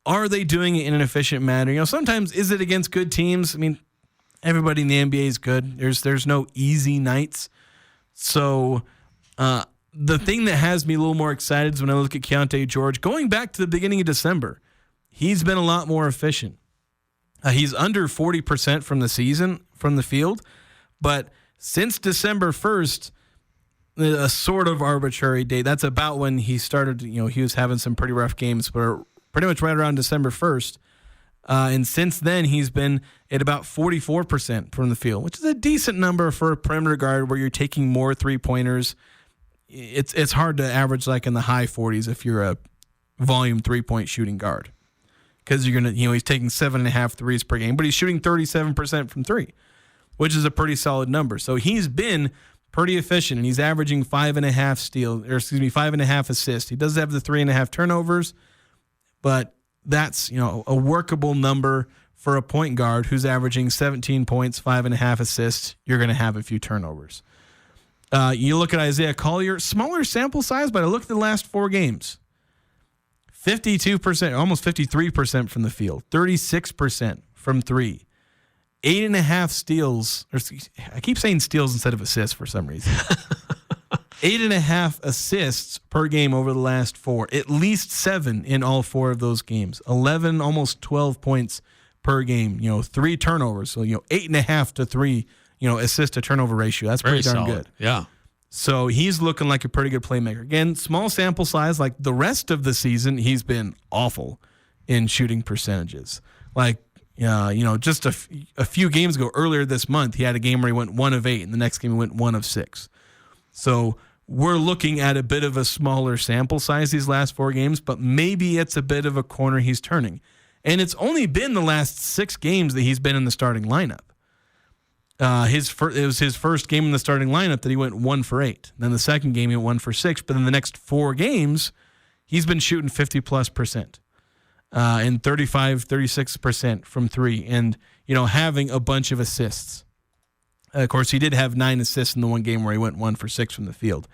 Speaker 5: Are they doing it in an efficient manner? Sometimes is it against good teams? I mean, everybody in the NBA is good. There's no easy nights. So the thing that has me a little more excited is when I look at Keontae George. Going back to the beginning of December, he's been a lot more efficient. He's under 40% from the season from the field, but since December 1st, a sort of arbitrary date. That's about when he started, he was having some pretty rough games, but pretty much right around December 1st. And since then, he's been at about 44% from the field, which is a decent number for a perimeter guard where you're taking more three-pointers. It's hard to average like in the high 40s if you're a volume three-point shooting guard. Because you're going to, he's taking 7.5 threes per game, but he's shooting 37% from three, which is a pretty solid number. So he's been pretty efficient, and he's averaging 5.5 assists. He does have the 3.5 turnovers, but that's, a workable number for a point guard who's averaging 17 points, 5.5 assists. You're going to have a few turnovers. You look at Isaiah Collier, smaller sample size, but I looked at the last 4 games. 52%, almost 53% from the field, 36% from three, 8.5 steals. I keep saying steals instead of assists for some reason. 8.5 assists per game over the last 4, at least 7 in all 4 of those games. 11, almost 12 points per game. 3 turnovers. So 8.5 to 3. Assist to turnover ratio. That's pretty darn good.
Speaker 4: Yeah.
Speaker 5: So he's looking like a pretty good playmaker. Again, small sample size. Like the rest of the season, he's been awful in shooting percentages. Like, just a few games ago, earlier this month, he had a game where he went 1 of 8, and the next game he went 1 of 6. So we're looking at a bit of a smaller sample size these last 4 games, but maybe it's a bit of a corner he's turning. And it's only been the last 6 games that he's been in the starting lineup. It was his first game in the starting lineup that he went 1 for 8. Then the second game he went 1 for 6. But in the next 4 games, he's been shooting 50+%, and 36% from 3, and having a bunch of assists. Of course, he did have 9 assists in the one game where he went 1 for 6 from the field.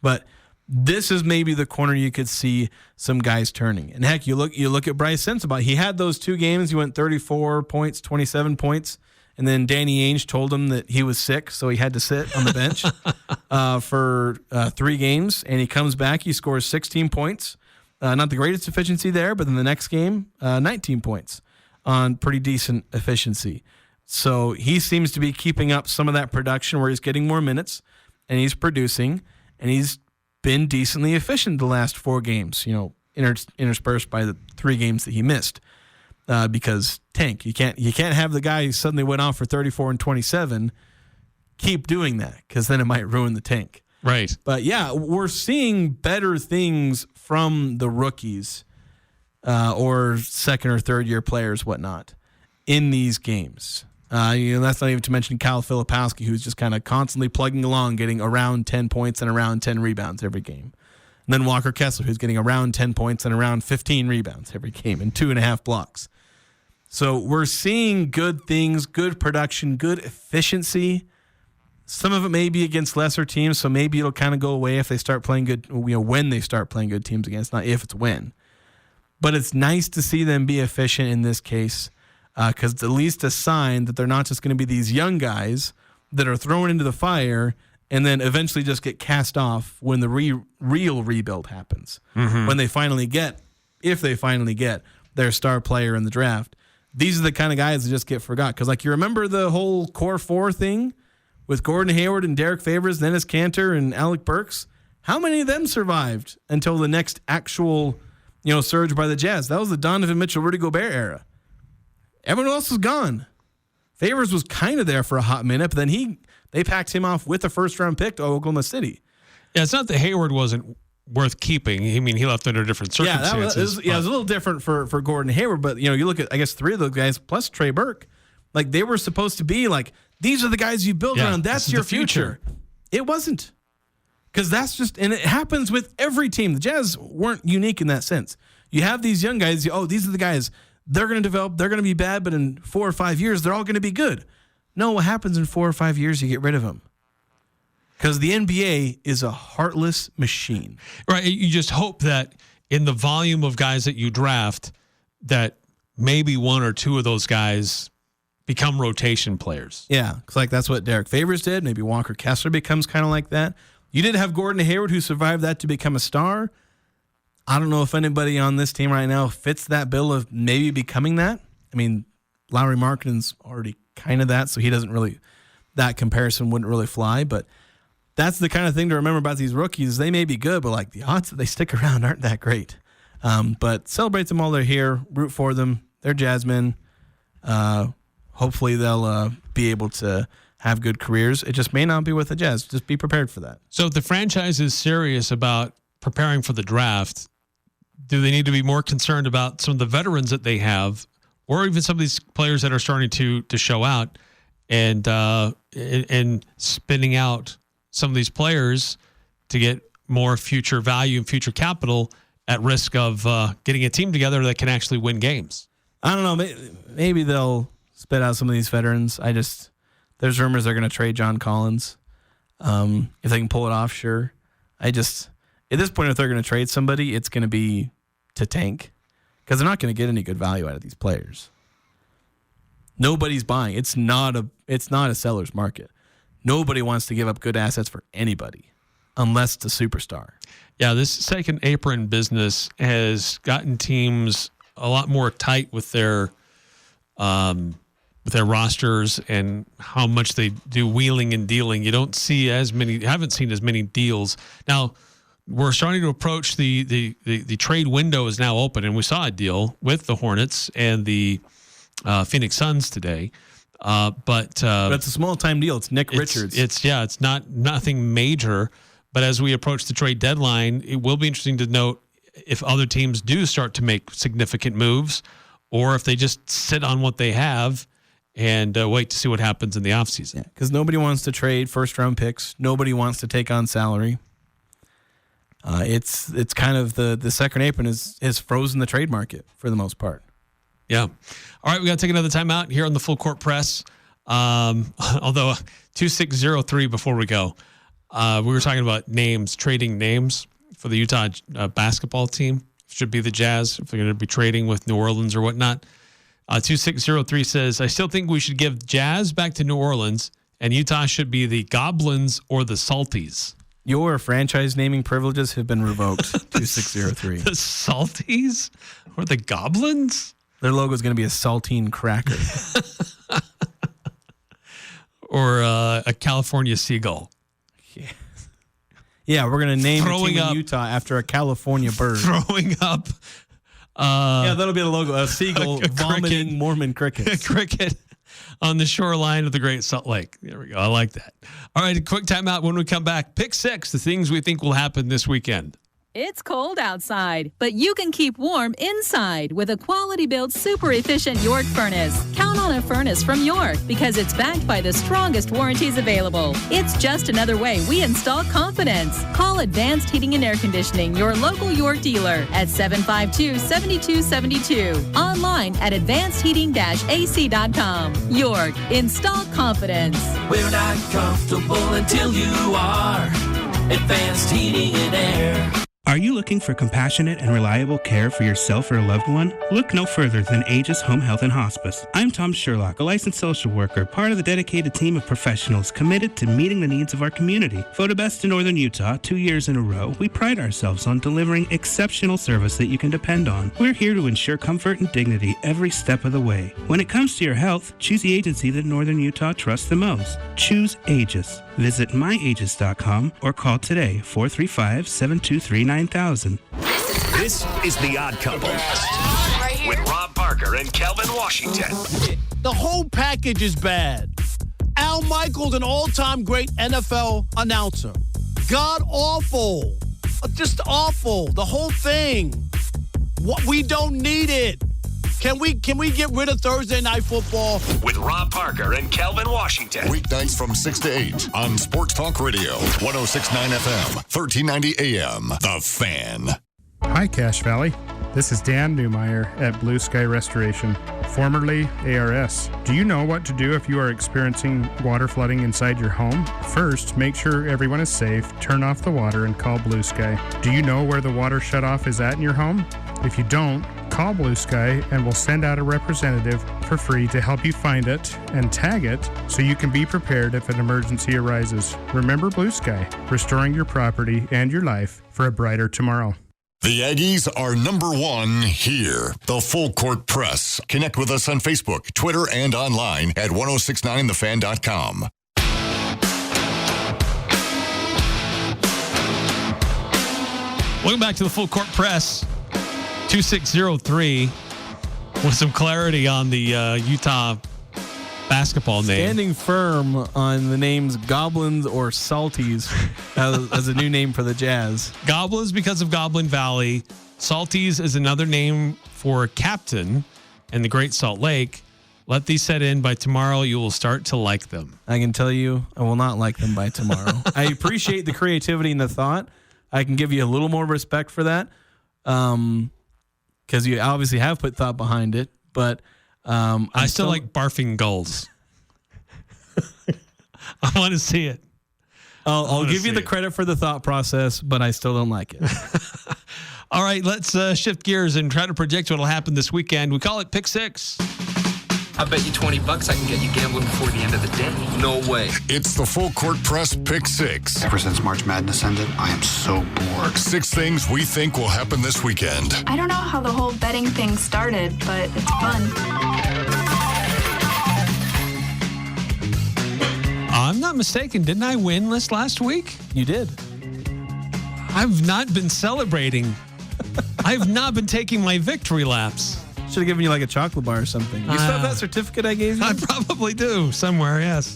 Speaker 5: But this is maybe the corner you could see some guys turning. And heck, you look at Bryce Sensabaugh. He had those 2 games. He went 34 points, 27 points. And then Danny Ainge told him that he was sick, so he had to sit on the bench for 3 games. And he comes back, he scores 16 points. Not the greatest efficiency there, but in the next game, 19 points on pretty decent efficiency. So he seems to be keeping up some of that production where he's getting more minutes, and he's producing, and he's been decently efficient the last 4 games, interspersed by the 3 games that he missed. Because tank, you can't have the guy who suddenly went off for 34 and 27 keep doing that, because then it might ruin the tank.
Speaker 4: Right.
Speaker 5: But yeah, we're seeing better things from the rookies or second or third year players, whatnot, in these games. That's not even to mention Kyle Filipowski, who's just kind of constantly plugging along, getting around 10 points and around 10 rebounds every game. And then Walker Kessler, who's getting around 10 points and around 15 rebounds every game and 2.5 blocks. So we're seeing good things, good production, good efficiency. Some of it may be against lesser teams, so maybe it'll kind of go away if they start playing good, when they start playing good teams against, not if, it's when. But it's nice to see them be efficient in this case, because it's at least a sign that they're not just going to be these young guys that are thrown into the fire and then eventually just get cast off when the real rebuild happens. Mm-hmm. When they finally get, if they finally get their star player in the draft. These are the kind of guys that just get forgot. Because, you remember the whole Core 4 thing with Gordon Hayward and Derek Favors, Dennis Cantor, and Alec Burks? How many of them survived until the next actual, surge by the Jazz? That was the Donovan Mitchell, Rudy Gobert era. Everyone else was gone. Favors was kind of there for a hot minute, but then they packed him off with a first-round pick to Oklahoma City.
Speaker 4: Yeah, it's not that Hayward wasn't worth keeping. He left under different circumstances.
Speaker 5: It was a little different for Gordon Hayward, but you look at, I guess, 3 of those guys plus Trey Burke, they were supposed to be these are the guys you build around. That's your future. It wasn't, because that's just, and it happens with every team. The Jazz weren't unique in that sense. You have these young guys. These are the guys. They're going to develop. They're going to be bad, but in 4 or 5 years, they're all going to be good. No, what happens in 4 or 5 years? You get rid of them. Because the NBA is a heartless machine.
Speaker 4: Right. You just hope that in the volume of guys that you draft, that maybe 1 or 2 of those guys become rotation players.
Speaker 5: Yeah. Because that's what Derek Favors did. Maybe Walker Kessler becomes kind of like that. You did have Gordon Hayward, who survived that to become a star. I don't know if anybody on this team right now fits that bill of maybe becoming that. I mean, Lauri Markkanen's already kind of that, so he doesn't really, that comparison wouldn't really fly, but that's the kind of thing to remember about these rookies. They may be good, but the odds that they stick around aren't that great. But celebrate them while they're here. Root for them. They're Jazzmen. Hopefully they'll be able to have good careers. It just may not be with the Jazz. Just be prepared for that.
Speaker 4: So if the franchise is serious about preparing for the draft, do they need to be more concerned about some of the veterans that they have, or even some of these players that are starting to show out, and spinning out some of these players to get more future value and future capital at risk of getting a team together that can actually win games?
Speaker 5: I don't know. Maybe they'll spit out some of these veterans. There's rumors they're going to trade John Collins. If they can pull it off, sure. At this point, if they're going to trade somebody, it's going to be to tank because they're not going to get any good value out of these players. Nobody's buying. It's not a seller's market. Nobody wants to give up good assets for anybody unless it's a superstar.
Speaker 4: Yeah, this second apron business has gotten teams a lot more tight with their rosters and how much they do wheeling and dealing. You haven't seen as many deals. Now, we're starting to approach the trade window is now open, and we saw a deal with the Hornets and the Phoenix Suns today. But
Speaker 5: it's a small time deal. It's Nick Richards.
Speaker 4: It's nothing major. But as we approach the trade deadline, it will be interesting to note if other teams do start to make significant moves, or if they just sit on what they have and wait to see what happens in the offseason.
Speaker 5: Yeah, because nobody wants to trade first-round picks. Nobody wants to take on salary. It's kind of the second apron has frozen the trade market for the most part.
Speaker 4: Yeah. All right, we got to take another time out here on the Full Court Press. Although 2603 before we go, we were talking about trading names for the Utah basketball team. Should be the Jazz if they're going to be trading with New Orleans or whatnot. 2603 says, I still think we should give Jazz back to New Orleans, and Utah should be the Goblins or the Salties.
Speaker 5: Your franchise naming privileges have been revoked. 2603.
Speaker 4: The Salties or the Goblins?
Speaker 5: Their logo is going to be a saltine cracker.
Speaker 4: Or a California seagull.
Speaker 5: Yeah, we're going to name the team in Utah after a California bird.
Speaker 4: Throwing up.
Speaker 5: Yeah, that'll be the logo. A seagull vomiting cricket. Mormon crickets.
Speaker 4: Cricket on the shoreline of the Great Salt Lake. There we go. I like that. All right, a quick timeout. When we come back, pick 6, the things we think will happen this weekend.
Speaker 18: It's cold outside, but you can keep warm inside with a quality-built, super-efficient York furnace. Count on a furnace from York because it's backed by the strongest warranties available. It's just another way we install confidence. Call Advanced Heating and Air Conditioning, your local York dealer, at 752-7272. Online at advancedheating-ac.com. York, install confidence.
Speaker 3: We're not comfortable until you are. Advanced Heating and Air.
Speaker 19: Are you looking for compassionate and reliable care for yourself or a loved one? Look no further than Aegis Home Health and Hospice. I'm Tom Sherlock, a licensed social worker, part of the dedicated team of professionals committed to meeting the needs of our community. Voted best in Northern Utah 2 years in a row, we pride ourselves on delivering exceptional service that you can depend on. We're here to ensure comfort and dignity every step of the way. When it comes to your health, choose the agency that Northern Utah trusts the most. Choose Aegis. Visit myaegis.com or call today 435-723-9000.
Speaker 20: This is The Odd Couple with Rob Parker and Kelvin Washington.
Speaker 21: The whole package is bad. Al Michaels, an all-time great NFL announcer. God awful. Just awful. The whole thing. We don't need it. Can we get rid of Thursday Night Football?
Speaker 20: With Rob Parker and Kelvin Washington.
Speaker 1: Weeknights from 6 to 8 on Sports Talk Radio, 106.9 FM, 1390 AM. The Fan.
Speaker 22: Hi, Cache Valley. This is Dan Newmeyer at Blue Sky Restoration, formerly ARS. Do you know what to do if you are experiencing water flooding inside your home? First, make sure everyone is safe, turn off the water, and call Blue Sky. Do you know where the water shutoff is at in your home? If you don't, call Blue Sky and we'll send out a representative for free to help you find it and tag it so you can be prepared if an emergency arises. Remember Blue Sky, restoring your property and your life for a brighter tomorrow.
Speaker 1: The Aggies are #1 here. The Full Court Press. Connect with us on Facebook, Twitter, and online at 1069thefan.com.
Speaker 4: Welcome back to the Full Court Press. 2603 with some clarity on the Utah basketball name.
Speaker 5: Standing firm on the names Goblins or Salties as a new name for the Jazz.
Speaker 4: Goblins because of Goblin Valley. Salties is another name for a captain in the Great Salt Lake. Let these set in. By tomorrow, you will start to like them.
Speaker 5: I can tell you, I will not like them by tomorrow. I appreciate the creativity and the thought. I can give you a little more respect for that. Because you obviously have put thought behind it, but
Speaker 4: I still like barfing gulls. I want to see it.
Speaker 5: I'll give you the credit for the thought process, but I still don't like it.
Speaker 4: All right, let's shift gears and try to predict what will happen this weekend. We call it Pick Six.
Speaker 2: I bet you $20 I can get you gambling before the end of the day. No way.
Speaker 1: It's the Full Court Press Pick Six.
Speaker 6: Ever since March Madness ended, I am so bored.
Speaker 1: 6 things we think will happen this weekend.
Speaker 23: I don't know how the whole betting thing started, but it's fun.
Speaker 4: I'm not mistaken. Didn't I win this last week?
Speaker 5: You did.
Speaker 4: I've not been celebrating. I've not been taking my victory laps.
Speaker 5: Should have given you like a chocolate bar or something. You still have that certificate I gave you?
Speaker 4: I probably do somewhere, yes.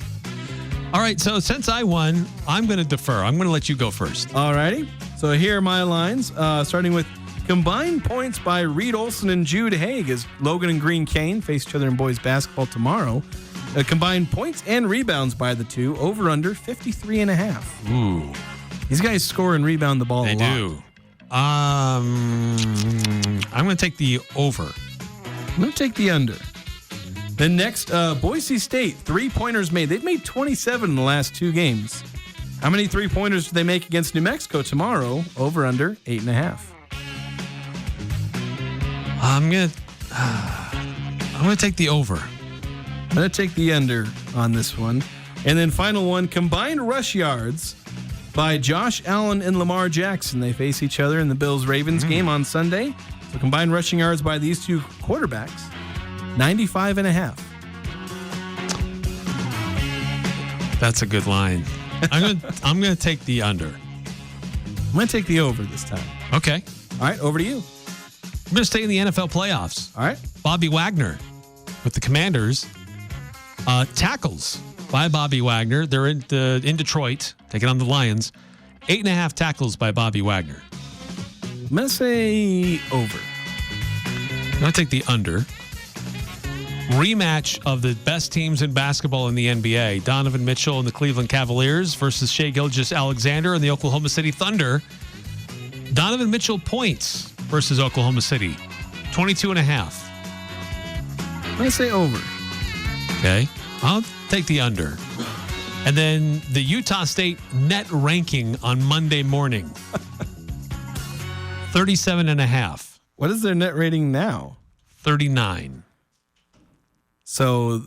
Speaker 4: All right, so since I won, I'm going to defer. I'm going to let you go first.
Speaker 5: All righty. So here are my lines, starting with combined points by Reed Olson and Jude Haig as Logan and Green Kane face each other in boys basketball tomorrow. Combined points and rebounds by the two, over under 53.5.
Speaker 4: Ooh.
Speaker 5: These guys score and rebound the ball a lot.
Speaker 4: They do. I'm going to take the over.
Speaker 5: I'm going to take the under. Then next, Boise State, 3-pointers made. They've made 27 in the last 2 games. How many 3-pointers do they make against New Mexico tomorrow? Over, under, 8.5.
Speaker 4: I'm going to take the over.
Speaker 5: I'm going to take the under on this one. And then final one, combined rush yards by Josh Allen and Lamar Jackson. They face each other in the Bills-Ravens game on Sunday. So combined rushing yards by these two quarterbacks, 95.5.
Speaker 4: That's a good line. I'm gonna take the under.
Speaker 5: I'm gonna take the over this time.
Speaker 4: Okay.
Speaker 5: All right, over to you.
Speaker 4: I'm gonna stay in the NFL playoffs.
Speaker 5: All right.
Speaker 4: Bobby Wagner with the Commanders. Tackles by Bobby Wagner. They're in Detroit, taking on the Lions. 8.5 tackles by Bobby Wagner.
Speaker 5: I'm going to say over.
Speaker 4: I'm going to take the under. Rematch of the best teams in basketball in the NBA. Donovan Mitchell and the Cleveland Cavaliers versus Shai Gilgeous-Alexander and the Oklahoma City Thunder. Donovan Mitchell points versus Oklahoma City. 22.5.
Speaker 5: I'm going to say over.
Speaker 4: Okay. I'll take the under. And then the Utah State net ranking on Monday morning. 37.5.
Speaker 5: What is their net rating now?
Speaker 4: 39.
Speaker 5: So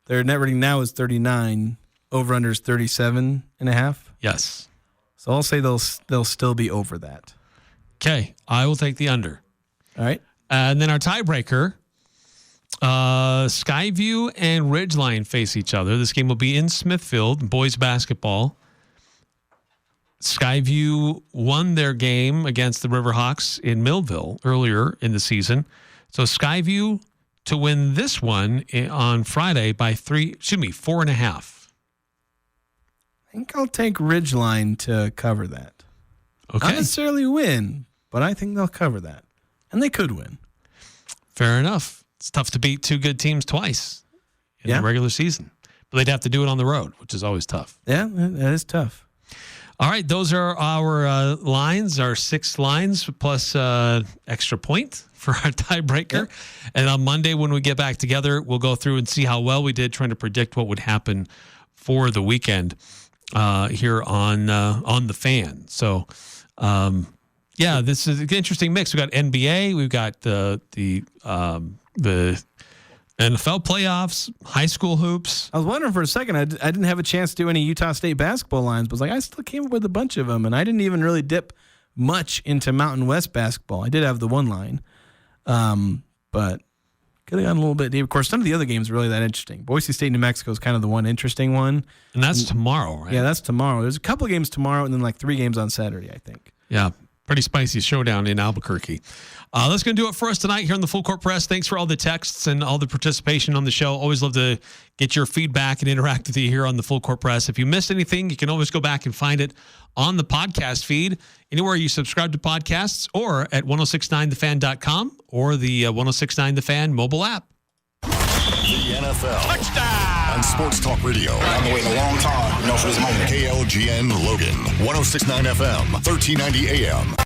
Speaker 5: their net rating now is 39. Over under is 37.5.
Speaker 4: Yes.
Speaker 5: So I'll say they'll still be over that.
Speaker 4: Okay. I will take the under.
Speaker 5: All right.
Speaker 4: And then our tiebreaker, Skyview and Ridgeline face each other. This game will be in Smithfield, boys basketball. Skyview won their game against the Riverhawks in Millville earlier in the season. So Skyview to win this one on Friday by 4.5.
Speaker 5: I think I'll take Ridgeline to cover that.
Speaker 4: Okay.
Speaker 5: Not necessarily win, but I think they'll cover that. And they could win.
Speaker 4: Fair enough. It's tough to beat two good teams twice in the regular season. But they'd have to do it on the road, which is always tough.
Speaker 5: Yeah, that is tough.
Speaker 4: All right, those are our lines, our 6 lines plus extra point for our tiebreaker. Yep. And on Monday when we get back together, we'll go through and see how well we did trying to predict what would happen for the weekend here on the Fan. So, this is an interesting mix. We've got NBA, we've got the NFL playoffs, high school hoops.
Speaker 5: I was wondering for a second, I didn't have a chance to do any Utah State basketball lines, but I still came up with a bunch of them, and I didn't even really dip much into Mountain West basketball. I did have the one line, but could have gone a little bit deep. Of course, none of the other games are really that interesting. Boise State, New Mexico is kind of the one interesting one.
Speaker 4: And that's tomorrow, right?
Speaker 5: Yeah, that's tomorrow. There's a couple of games tomorrow and then 3 games on Saturday, I think.
Speaker 4: Yeah, pretty spicy showdown in Albuquerque. That's going to do it for us tonight here on the Full Court Press. Thanks for all the texts and all the participation on the show. Always love to get your feedback and interact with you here on the Full Court Press. If you missed anything, you can always go back and find it on the podcast feed, anywhere you subscribe to podcasts, or at 1069thefan.com or the 1069 The Fan mobile app.
Speaker 1: The NFL. Touchdown! On Sports Talk Radio.
Speaker 6: I've been waiting a long time, for this moment.
Speaker 1: KLGN Logan, 1069 FM, 1390 AM.